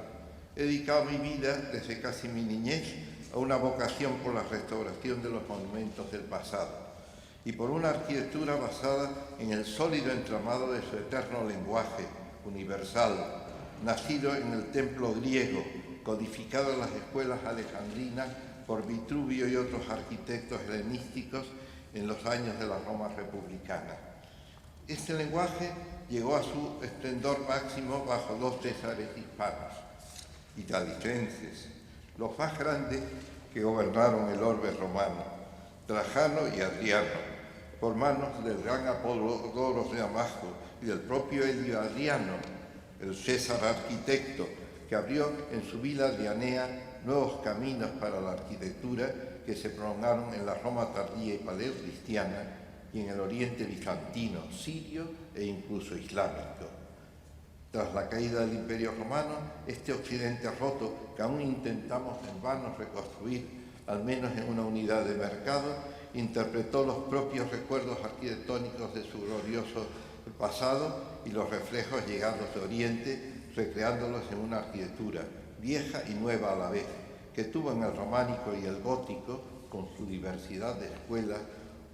He dedicado mi vida desde casi mi niñez a una vocación por la restauración de los monumentos del pasado y por una arquitectura basada en el sólido entramado de su eterno lenguaje universal, nacido en el templo griego, codificado en las escuelas alejandrinas por Vitruvio y otros arquitectos helenísticos en los años de la Roma republicana. Este lenguaje llegó a su esplendor máximo bajo dos césares hispanos, italicenses, los más grandes que gobernaron el orbe romano, Trajano y Adriano, por manos del gran Apolodoro de Damasco y del propio Helio Adriano, el César arquitecto, que abrió en su vila adrianea nuevos caminos para la arquitectura que se prolongaron en la Roma tardía y paleocristiana y en el oriente bizantino, sirio e incluso islámico. Tras la caída del Imperio Romano, este occidente roto, que aún intentamos en vano reconstruir, al menos en una unidad de mercado, interpretó los propios recuerdos arquitectónicos de su glorioso pasado y los reflejos llegados de Oriente, recreándolos en una arquitectura vieja y nueva a la vez, que tuvo en el románico y el gótico, con su diversidad de escuelas,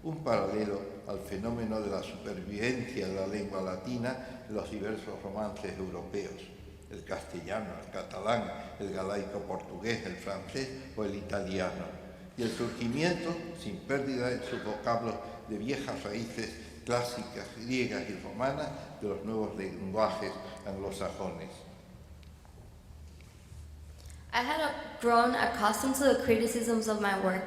un paralelo al fenómeno de la supervivencia de la lengua latina en los diversos romances europeos, el castellano, el catalán, el galaico portugués, el francés o el italiano, y el surgimiento, sin pérdida en sus vocablos de viejas raíces clásicas, griegas y romanas, de los nuevos lenguajes anglosajones. I had grown accustomed to the criticisms of my work,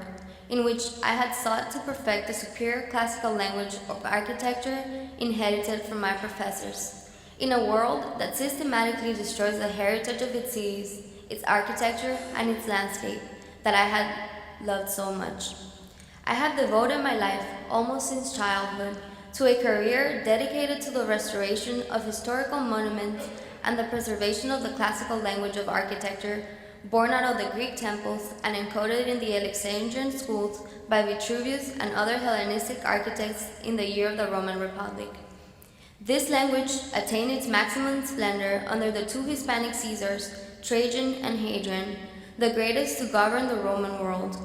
in which I had sought to perfect the superior classical language of architecture inherited from my professors, in a world that systematically destroys the heritage of its cities, its architecture, and its landscape that I had loved so much. I have devoted my life, almost since childhood, to a career dedicated to the restoration of historical monuments and the preservation of the classical language of architecture, born out of the Greek temples and encoded in the Alexandrian schools by Vitruvius and other Hellenistic architects in the year of the Roman Republic. This language attained its maximum splendor under the two Hispanic Caesars, Trajan and Hadrian, the greatest to govern the Roman world,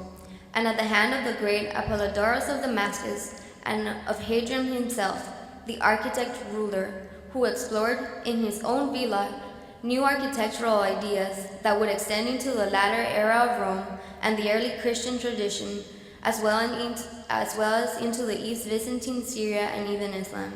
and at the hand of the great Apollodorus of Damascus and of Hadrian himself, the architect-ruler, who explored in his own villa new architectural ideas that would extend into the latter era of Rome and the early Christian tradition, as well as into the East Byzantine, Syria, and even Islam.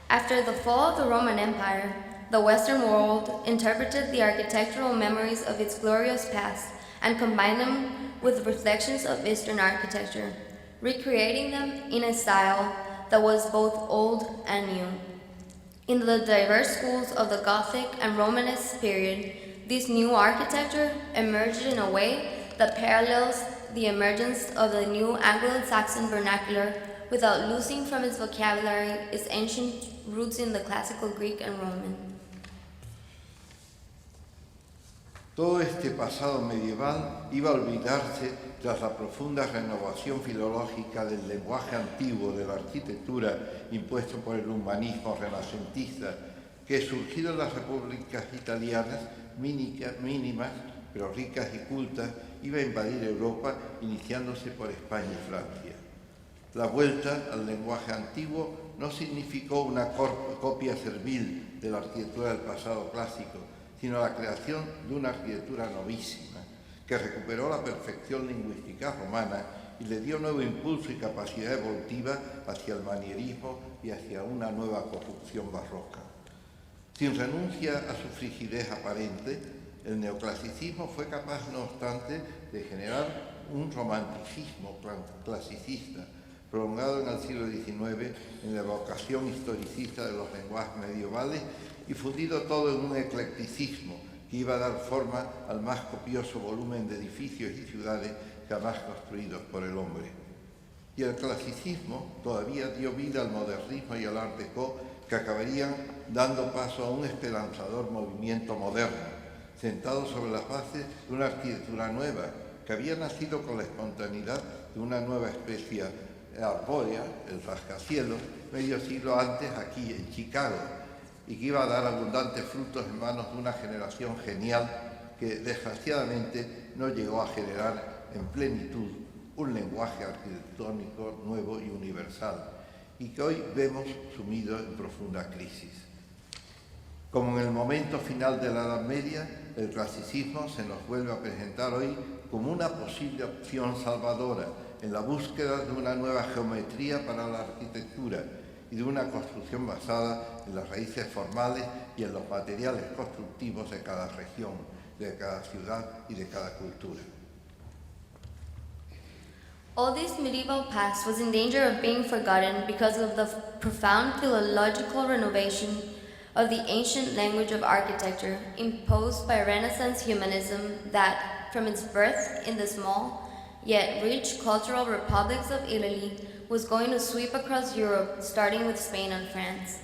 After the fall of the Roman Empire, the Western world interpreted the architectural memories of its glorious past and combined them with reflections of Eastern architecture, recreating them in a style that was both old and new. In the diverse schools of the Gothic and Romanesque period, this new architecture emerged in a way that parallels the emergence of the new Anglo-Saxon vernacular without losing from its vocabulary its ancient roots in the classical Greek and Roman. Todo este pasado medieval iba a olvidarse tras la profunda renovación filológica del lenguaje antiguo de la arquitectura impuesto por el humanismo renacentista, que surgido en las repúblicas italianas, mínimas, pero ricas y cultas, iba a invadir Europa, iniciándose por España y Francia. La vuelta al lenguaje antiguo no significó una copia servil de la arquitectura del pasado clásico, sino la creación de una arquitectura novísima, que recuperó la perfección lingüística romana y le dio nuevo impulso y capacidad evolutiva hacia el manierismo y hacia una nueva construcción barroca. Sin renuncia a su frigidez aparente, el neoclasicismo fue capaz, no obstante, de generar un romanticismo clasicista, prolongado en el siglo XIX en la evocación historicista de los lenguajes medievales y fundido todo en un eclecticismo que iba a dar forma al más copioso volumen de edificios y ciudades jamás construidos por el hombre. Y el clasicismo todavía dio vida al modernismo y al Art Déco, que acabarían dando paso a un esperanzador movimiento moderno, sentado sobre las bases de una arquitectura nueva, que había nacido con la espontaneidad de una nueva especie arbórea, el rascacielos, medio siglo antes aquí en Chicago, y que iba a dar abundantes frutos en manos de una generación genial que desgraciadamente no llegó a generar en plenitud un lenguaje arquitectónico nuevo y universal, y que hoy vemos sumido en profunda crisis. Como en el momento final de la Edad Media, el clasicismo se nos vuelve a presentar hoy como una posible opción salvadora en la búsqueda de una nueva geometría para la arquitectura y de una construcción basada en las raíces formales y en los materiales constructivos de cada región, de cada ciudad y de cada cultura. All this medieval past was in danger of being forgotten because of the profound philological renovation of the ancient language of architecture imposed by Renaissance humanism that, from its birth in the small yet rich cultural republics of Italy, was going to sweep across Europe, starting with Spain and France.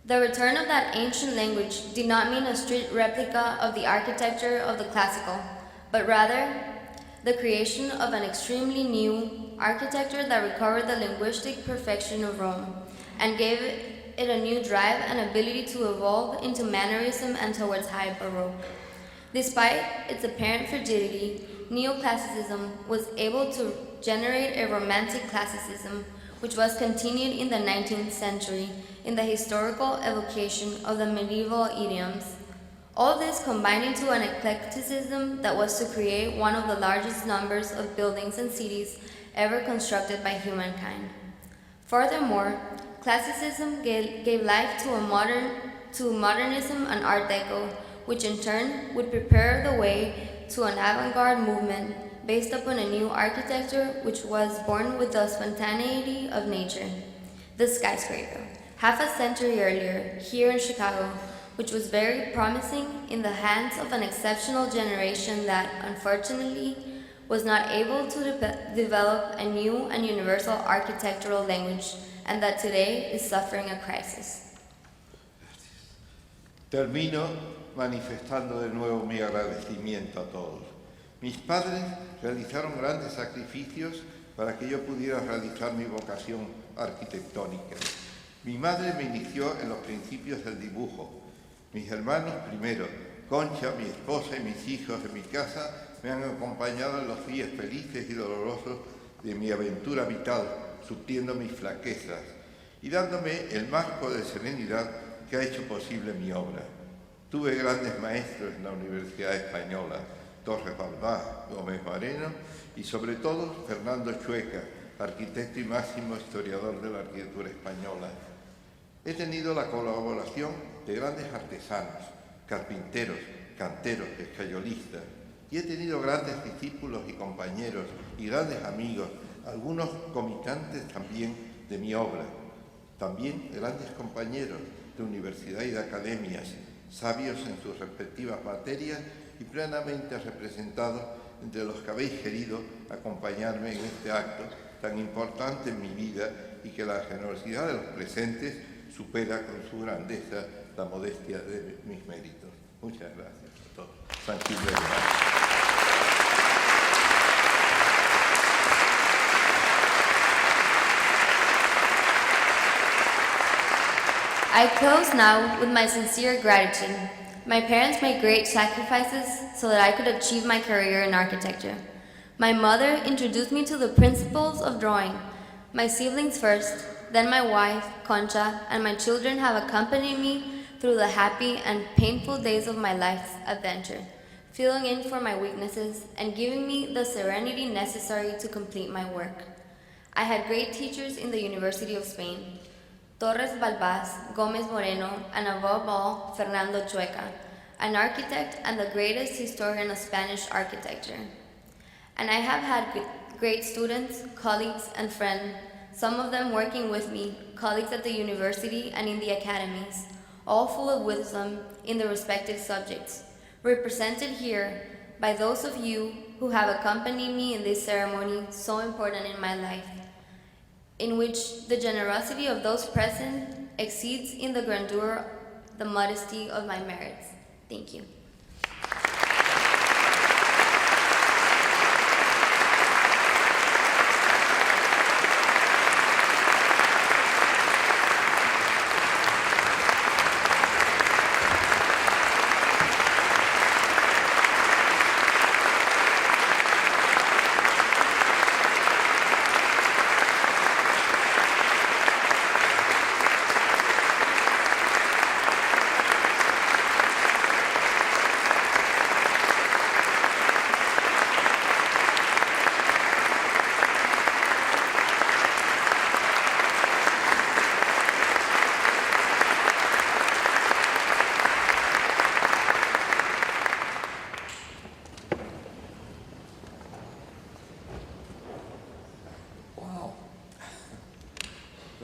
The return of that ancient language did not mean a strict replica of the architecture of the classical, but rather the creation of an extremely new architecture that recovered the linguistic perfection of Rome and gave it a new drive and ability to evolve into mannerism and towards high Baroque. Despite its apparent frigidity, neoclassicism was able to generate a romantic classicism which was continued in the 19th century in the historical evocation of the medieval idioms. All this combined into an eclecticism that was to create one of the largest numbers of buildings and cities ever constructed by humankind. Furthermore, classicism gave life to modernism and Art Deco, which in turn would prepare the way to an avant-garde movement based upon a new architecture which was born with the spontaneity of nature. The skyscraper, half a century earlier, here in Chicago, which was very promising in the hands of an exceptional generation that, unfortunately, was not able to develop a new and universal architectural language, and that today is suffering a crisis. Termino manifestando de nuevo mi agradecimiento a todos. Mis padres realizaron grandes sacrificios para que yo pudiera realizar mi vocación arquitectónica. Mi madre me inició en los principios del dibujo. Mis hermanos primero, Concha, mi esposa y mis hijos en mi casa me han acompañado en los días felices y dolorosos de mi aventura vital, surtiendo mis flaquezas y dándome el marco de serenidad que ha hecho posible mi obra. Tuve grandes maestros en la Universidad Española, Torres Balbás, Gómez Moreno y sobre todo Fernando Chueca, arquitecto y máximo historiador de la arquitectura española. He tenido la colaboración de grandes artesanos, carpinteros, canteros, escayolistas, y he tenido grandes discípulos y compañeros y grandes amigos, algunos comitantes también de mi obra, también grandes compañeros de universidad y de academias, sabios en sus respectivas materias y plenamente representados entre los que habéis querido acompañarme en este acto tan importante en mi vida y que la generosidad de los presentes supera con su grandeza la modestia de mis méritos. Muchas gracias a todos. Thank you very much. I close now with my sincere gratitude. My parents made great sacrifices so that I could achieve my career in architecture. My mother introduced me to the principles of drawing. My siblings first, then my wife, Concha, and my children have accompanied me through the happy and painful days of my life's adventure, filling in for my weaknesses and giving me the serenity necessary to complete my work. I had great teachers in the University of Spain, Torres Balbás, Gómez Moreno, and above all, Fernando Chueca, an architect and the greatest historian of Spanish architecture. And I have had great students, colleagues, and friends, some of them working with me, colleagues at the university and in the academies, all full of wisdom in their respective subjects, represented here by those of you who have accompanied me in this ceremony so important in my life, in which the generosity of those present exceeds in the grandeur the modesty of my merits. Thank you.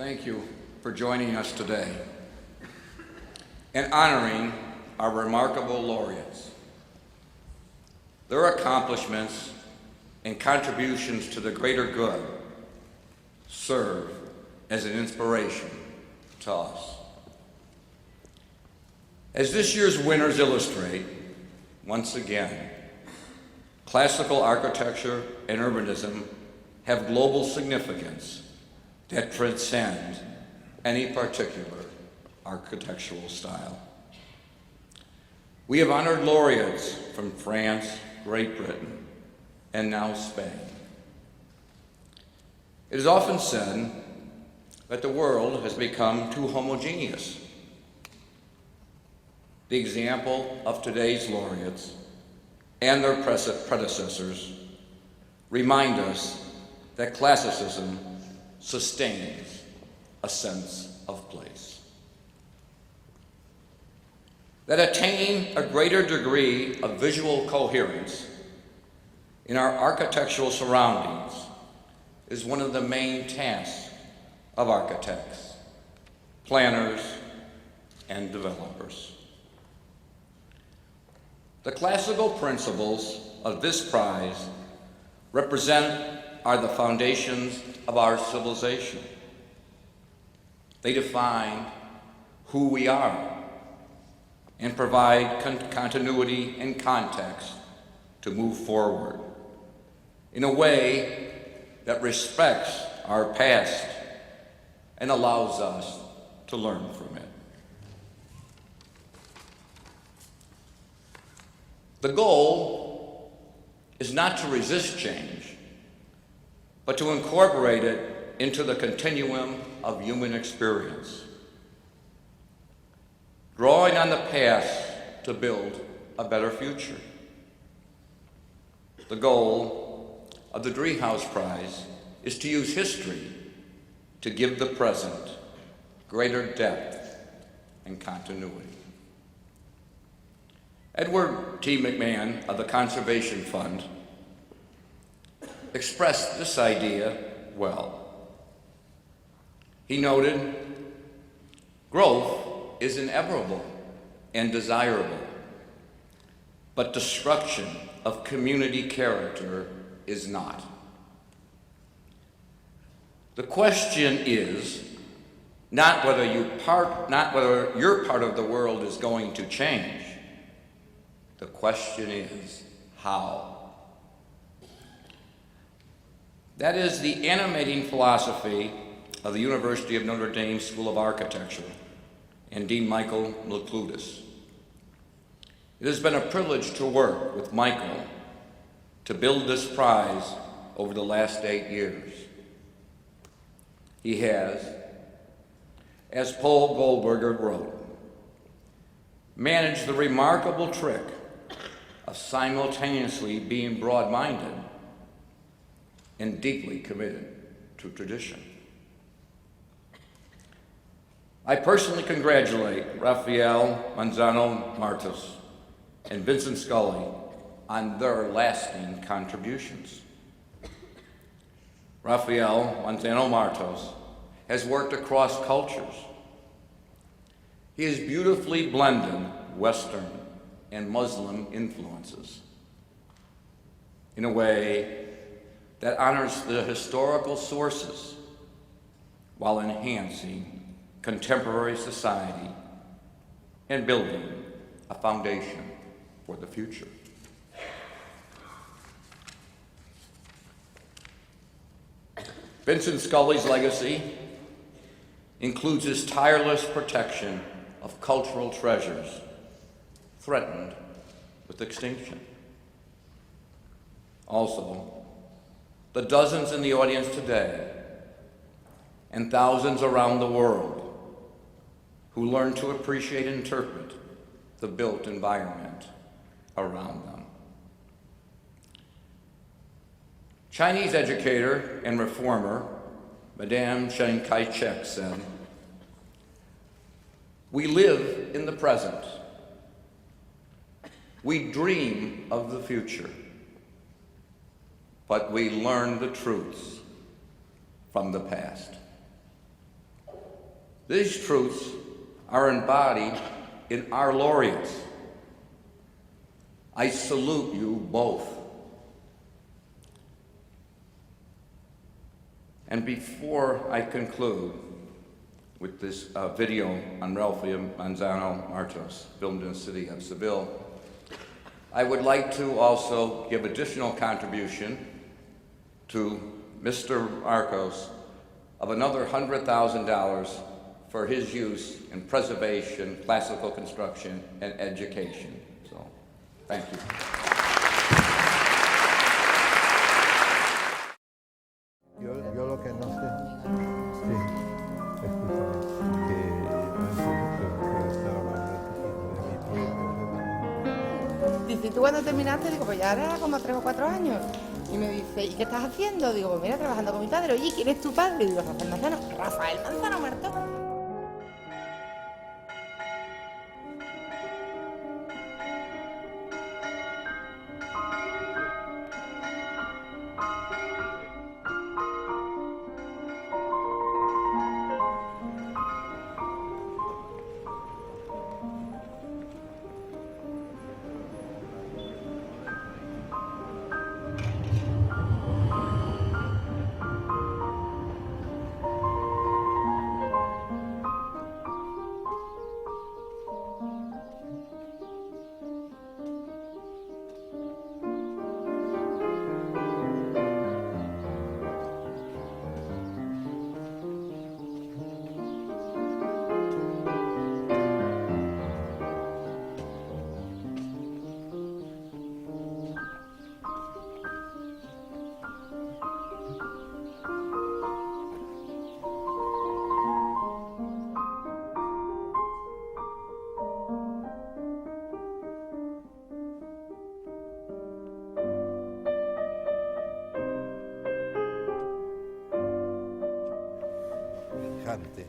thank you for joining us today and honoring our remarkable laureates. Their accomplishments and contributions to the greater good serve as an inspiration to us. As this year's winners illustrate, once again, classical architecture and urbanism have global significance that transcend any particular architectural style. We have honored laureates from France, Great Britain, and now Spain. It is often said that the world has become too homogeneous. The example of today's laureates and their predecessors remind us that classicism sustains a sense of place. That attaining a greater degree of visual coherence in our architectural surroundings is one of the main tasks of architects, planners, and developers. The classical principles of this prize are the foundations of our civilization. They define who we are and provide continuity and context to move forward in a way that respects our past and allows us to learn from it. The goal is not to resist change, but to incorporate it into the continuum of human experience, drawing on the past to build a better future. The goal of the Driehaus Prize is to use history to give the present greater depth and continuity. Edward T. McMahon of the Conservation Fund expressed this idea well. He noted, "Growth is inevitable and desirable, but destruction of community character is not. The question is not whether your part of the world is going to change. The question is how." That is the animating philosophy of the University of Notre Dame School of Architecture and Dean Michael Lecludis. It has been a privilege to work with Michael to build this prize over the last 8 years. He has, as Paul Goldberger wrote, managed the remarkable trick of simultaneously being broad-minded and deeply committed to tradition. I personally congratulate Rafael, Manzano, Martos, and Vincent Scully on their lasting contributions. Rafael, Manzano, Martos has worked across cultures. He has beautifully blended Western and Muslim influences in a way that honors the historical sources while enhancing contemporary society and building a foundation for the future. Vincent Scully's legacy includes his tireless protection of cultural treasures threatened with extinction. Also, the dozens in the audience today and thousands around the world who learn to appreciate and interpret the built environment around them. Chinese educator and reformer Madame Chiang Kai-shek said, "We live in the present. We dream of the future, but we learn the truths from the past." These truths are embodied in our laureates. I salute you both. And before I conclude with this video on Rafael Manzano Martos, filmed in the city of Seville, I would like to also give additional contribution to Mr. Marcos of another $100,000 for his use in preservation, classical construction, and education. So, thank you. Yo lo que no sé, sí, escúchame, que antes estaba hablando de mi tío. Dice, ¿y tú cuando terminaste? Digo, pues ya era como 3 o 4 años. Y me dice, ¿y qué estás haciendo? Digo, pues mira, trabajando con mi padre. Oye, ¿quién es tu padre? Digo, Rafael Manzano. Rafael Manzano Martos.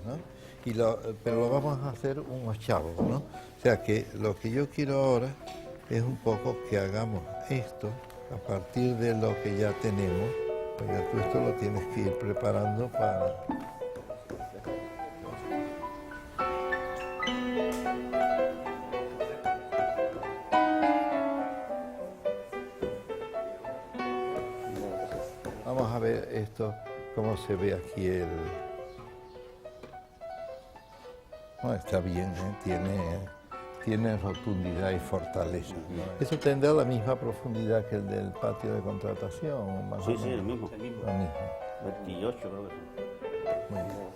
¿No? Pero lo vamos a hacer unos chavos, ¿no? O sea que lo que yo quiero ahora es un poco que hagamos esto a partir de lo que ya tenemos. Porque tú esto lo tienes que ir preparando para... Vamos a ver esto, cómo se ve aquí el... No, está bien, ¿eh? Tiene rotundidad y fortaleza. Eso tendrá la misma profundidad que el del patio de contratación, más o menos. Sí, el mismo. Lo mismo. 28 creo que sí. Muy bien.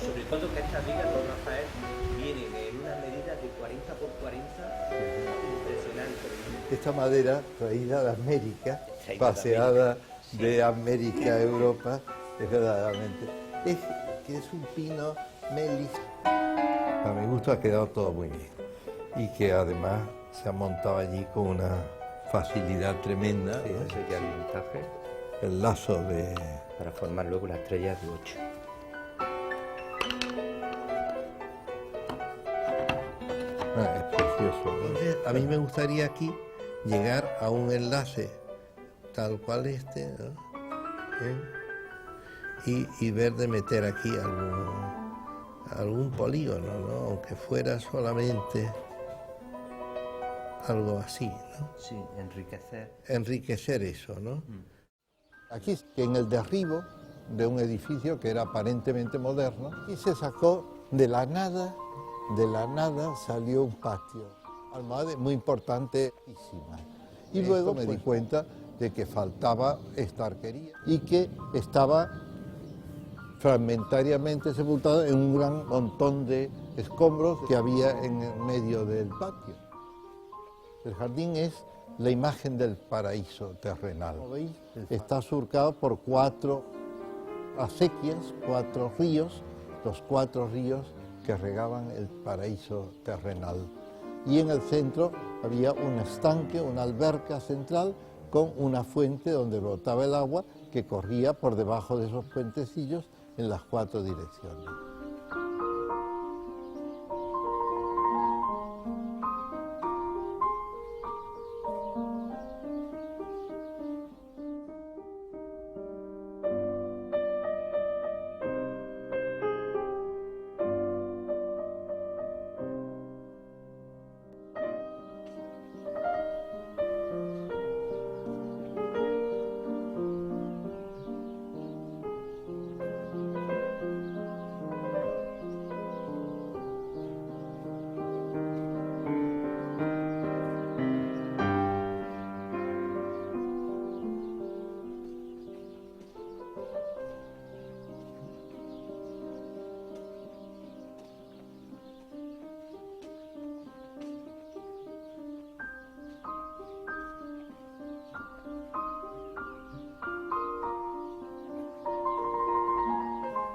Sobre todo que estas vigas, don Rafael, vienen en una medida de 40 por 40, impresionante. Esta madera traída de América, paseada de América a Europa, es verdaderamente. Es que es un pino melis. A mi gusto ha quedado todo muy bien. Y que además se ha montado allí con una facilidad tremenda. Sí, ¿no? ese que hay un traje. El lazo de... Para formar luego la estrella de 8. Es precioso. Entonces, a mí me gustaría aquí llegar a un enlace tal cual este, ¿no? Y ver de meter aquí algún polígono, ¿no? Aunque fuera solamente algo así, ¿no? Sí, enriquecer. Enriquecer eso, ¿no? Aquí, en el derribo de un edificio que era aparentemente moderno, y se sacó de la nada salió un patio, almohade muy importantísima. Y luego me di cuenta de que faltaba esta arquería y que estaba fragmentariamente sepultado en un gran montón de escombros que había en el medio del patio. El jardín es la imagen del paraíso terrenal. Como veis, está surcado por 4 acequias, 4 ríos, los 4 ríos que regaban el paraíso terrenal. Y en el centro había un estanque, una alberca central con una fuente donde brotaba el agua que corría por debajo de esos puentecillos en las 4 direcciones.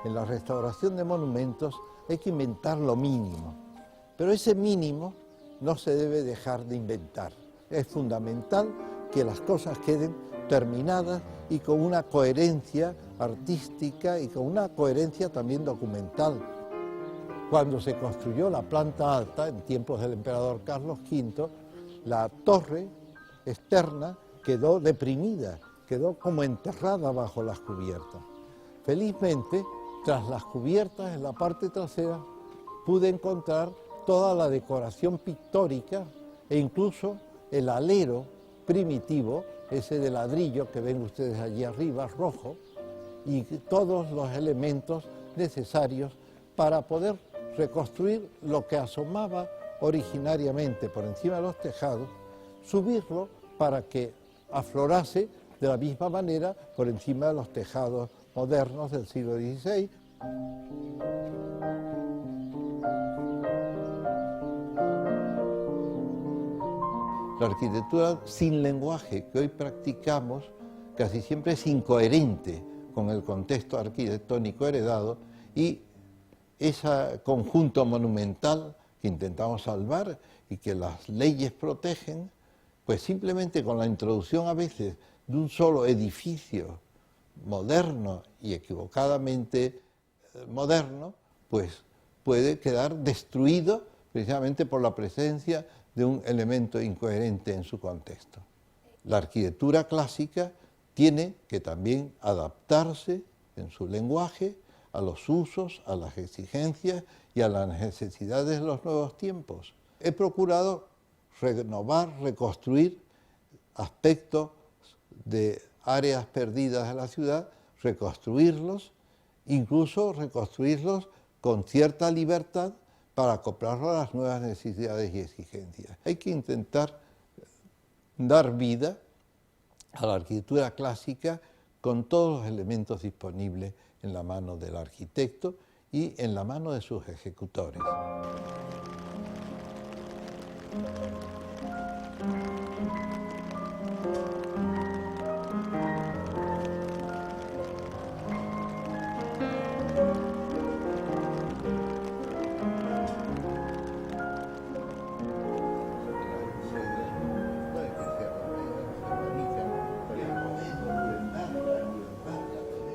En la restauración de monumentos hay que inventar lo mínimo, pero ese mínimo no se debe dejar de inventar. Es fundamental que las cosas queden terminadas y con una coherencia artística y con una coherencia también documental. Cuando se construyó la planta alta, en tiempos del emperador Carlos V, la torre externa quedó deprimida, quedó como enterrada bajo las cubiertas. Felizmente, tras las cubiertas en la parte trasera, pude encontrar toda la decoración pictórica e incluso el alero primitivo, ese de ladrillo que ven ustedes allí arriba, rojo, y todos los elementos necesarios para poder reconstruir lo que asomaba originariamente por encima de los tejados, subirlo para que aflorase de la misma manera por encima de los tejados modernos del siglo XVI. La arquitectura sin lenguaje que hoy practicamos casi siempre es incoherente con el contexto arquitectónico heredado y ese conjunto monumental que intentamos salvar y que las leyes protegen, pues simplemente con la introducción a veces de un solo edificio moderno y equivocadamente moderno, pues puede quedar destruido precisamente por la presencia de un elemento incoherente en su contexto. La arquitectura clásica tiene que también adaptarse en su lenguaje a los usos, a las exigencias y a las necesidades de los nuevos tiempos. He procurado renovar, reconstruir aspectos de áreas perdidas de la ciudad, reconstruirlos, incluso reconstruirlos con cierta libertad para acoplarlo a las nuevas necesidades y exigencias. Hay que intentar dar vida a la arquitectura clásica con todos los elementos disponibles en la mano del arquitecto y en la mano de sus ejecutores.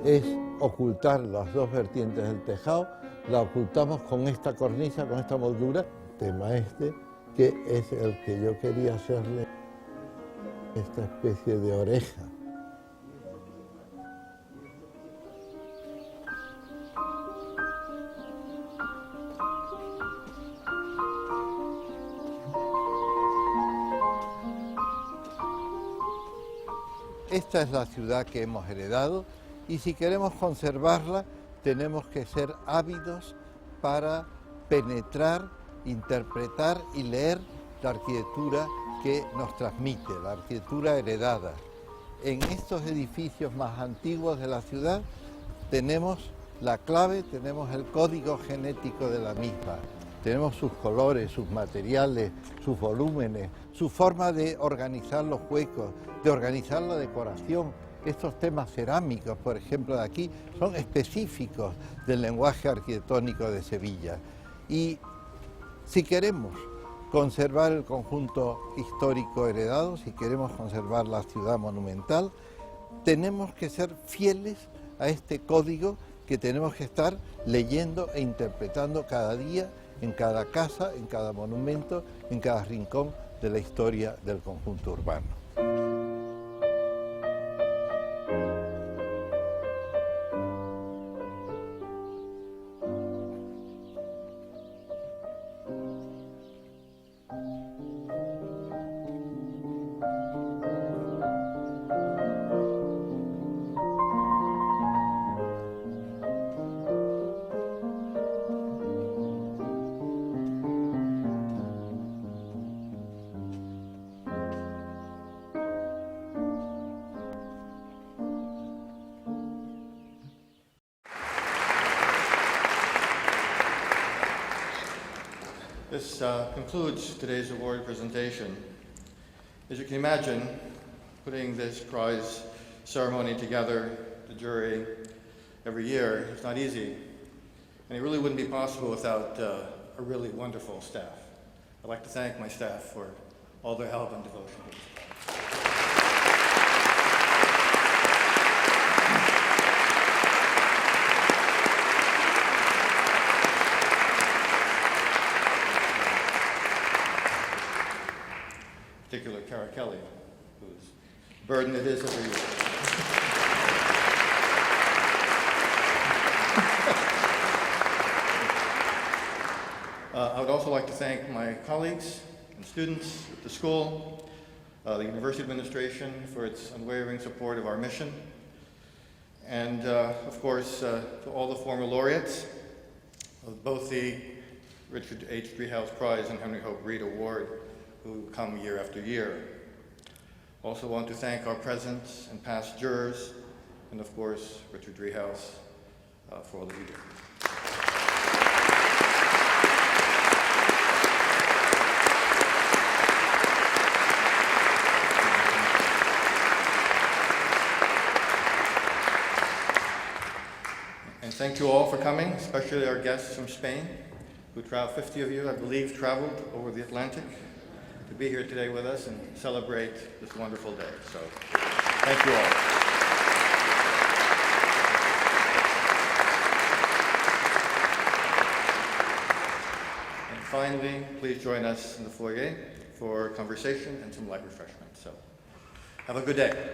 Es ocultar las dos vertientes del tejado, la ocultamos con esta cornisa, con esta moldura, tema este, que es el que yo quería hacerle esta especie de oreja. esta es la ciudad que hemos heredado y si queremos conservarla tenemos que ser ávidos para penetrar, interpretar y leer la arquitectura que nos transmite, la arquitectura heredada. En estos edificios más antiguos de la ciudad tenemos la clave, tenemos el código genético de la misma. Tenemos sus colores, sus materiales, sus volúmenes, su forma de organizar los huecos, de organizar la decoración. Estos temas cerámicos, por ejemplo, de aquí, son específicos del lenguaje arquitectónico de Sevilla. Y si queremos conservar el conjunto histórico heredado, si queremos conservar la ciudad monumental, tenemos que ser fieles a este código que tenemos que estar leyendo e interpretando cada día, en cada casa, en cada monumento, en cada rincón de la historia del conjunto urbano. This concludes today's award presentation. As you can imagine, putting this prize ceremony together, the jury, every year is not easy, and it really wouldn't be possible without a really wonderful staff. I'd like to thank my staff for all their help and devotion to this prize. Particular Cara Kelly, whose burden it is every year. I would also like to thank my colleagues and students at the school, the university administration for its unwavering support of our mission, and of course to all the former laureates of both the Richard H. Driehaus Prize and Henry Hope Reed Award, who come year after year. Also want to thank our present and past jurors, and of course, Richard Driehaus, for all that you do. And thank you all for coming, especially our guests from Spain, who traveled, 50 of you, I believe, traveled over the Atlantic to be here today with us and celebrate this wonderful day. So, thank you all. And finally, please join us in the foyer for conversation and some light refreshment. So, have a good day.